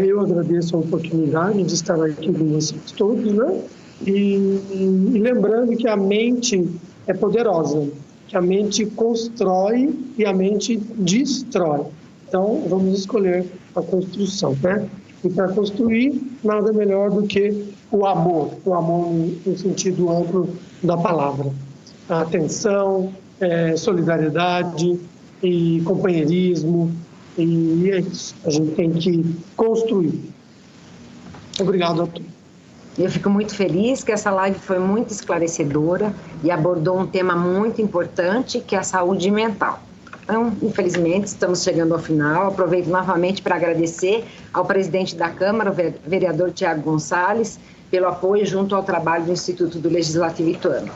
Eu agradeço a oportunidade de estar aqui com vocês todos, né? E lembrando que a mente é poderosa, que a mente constrói e a mente destrói. Então, vamos escolher a construção, né? E para construir, nada melhor do que o amor no sentido amplo da palavra. A atenção, solidariedade e companheirismo. E é isso, a gente tem que construir. Obrigado a todos. Eu fico muito feliz que essa live foi muito esclarecedora e abordou um tema muito importante, que é a saúde mental. Então, infelizmente, estamos chegando ao final. Aproveito novamente para agradecer ao presidente da Câmara, o vereador Tiago Gonçalves, pelo apoio junto ao trabalho do Instituto do Legislativo Ituano.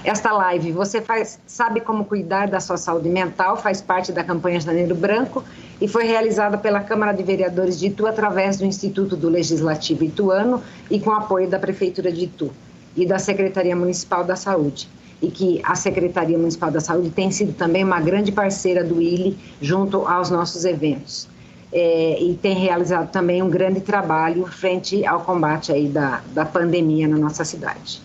Esta live, você sabe como cuidar da sua saúde mental, faz parte da campanha Janeiro Branco e foi realizada pela Câmara de Vereadores de Itu através do Instituto do Legislativo Ituano e com apoio da Prefeitura de Itu e da Secretaria Municipal da Saúde. E que a Secretaria Municipal da Saúde tem sido também uma grande parceira do ILE junto aos nossos eventos. E tem realizado também um grande trabalho frente ao combate aí da pandemia na nossa cidade.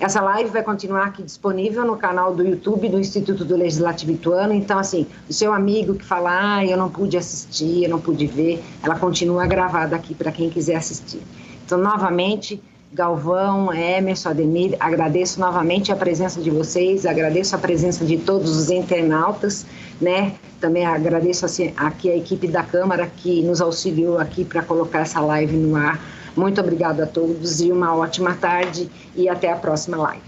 Essa live vai continuar aqui disponível no canal do YouTube do Instituto do Legislativo Ituano. Então, assim, o seu amigo que fala, eu não pude assistir, eu não pude ver, ela continua gravada aqui para quem quiser assistir. Então, novamente, Galvão, Emerson, Ademir, agradeço novamente a presença de vocês, agradeço a presença de todos os internautas, né? Também agradeço assim, aqui a equipe da Câmara que nos auxiliou aqui para colocar essa live no ar. Muito obrigada a todos e uma ótima tarde e até a próxima live.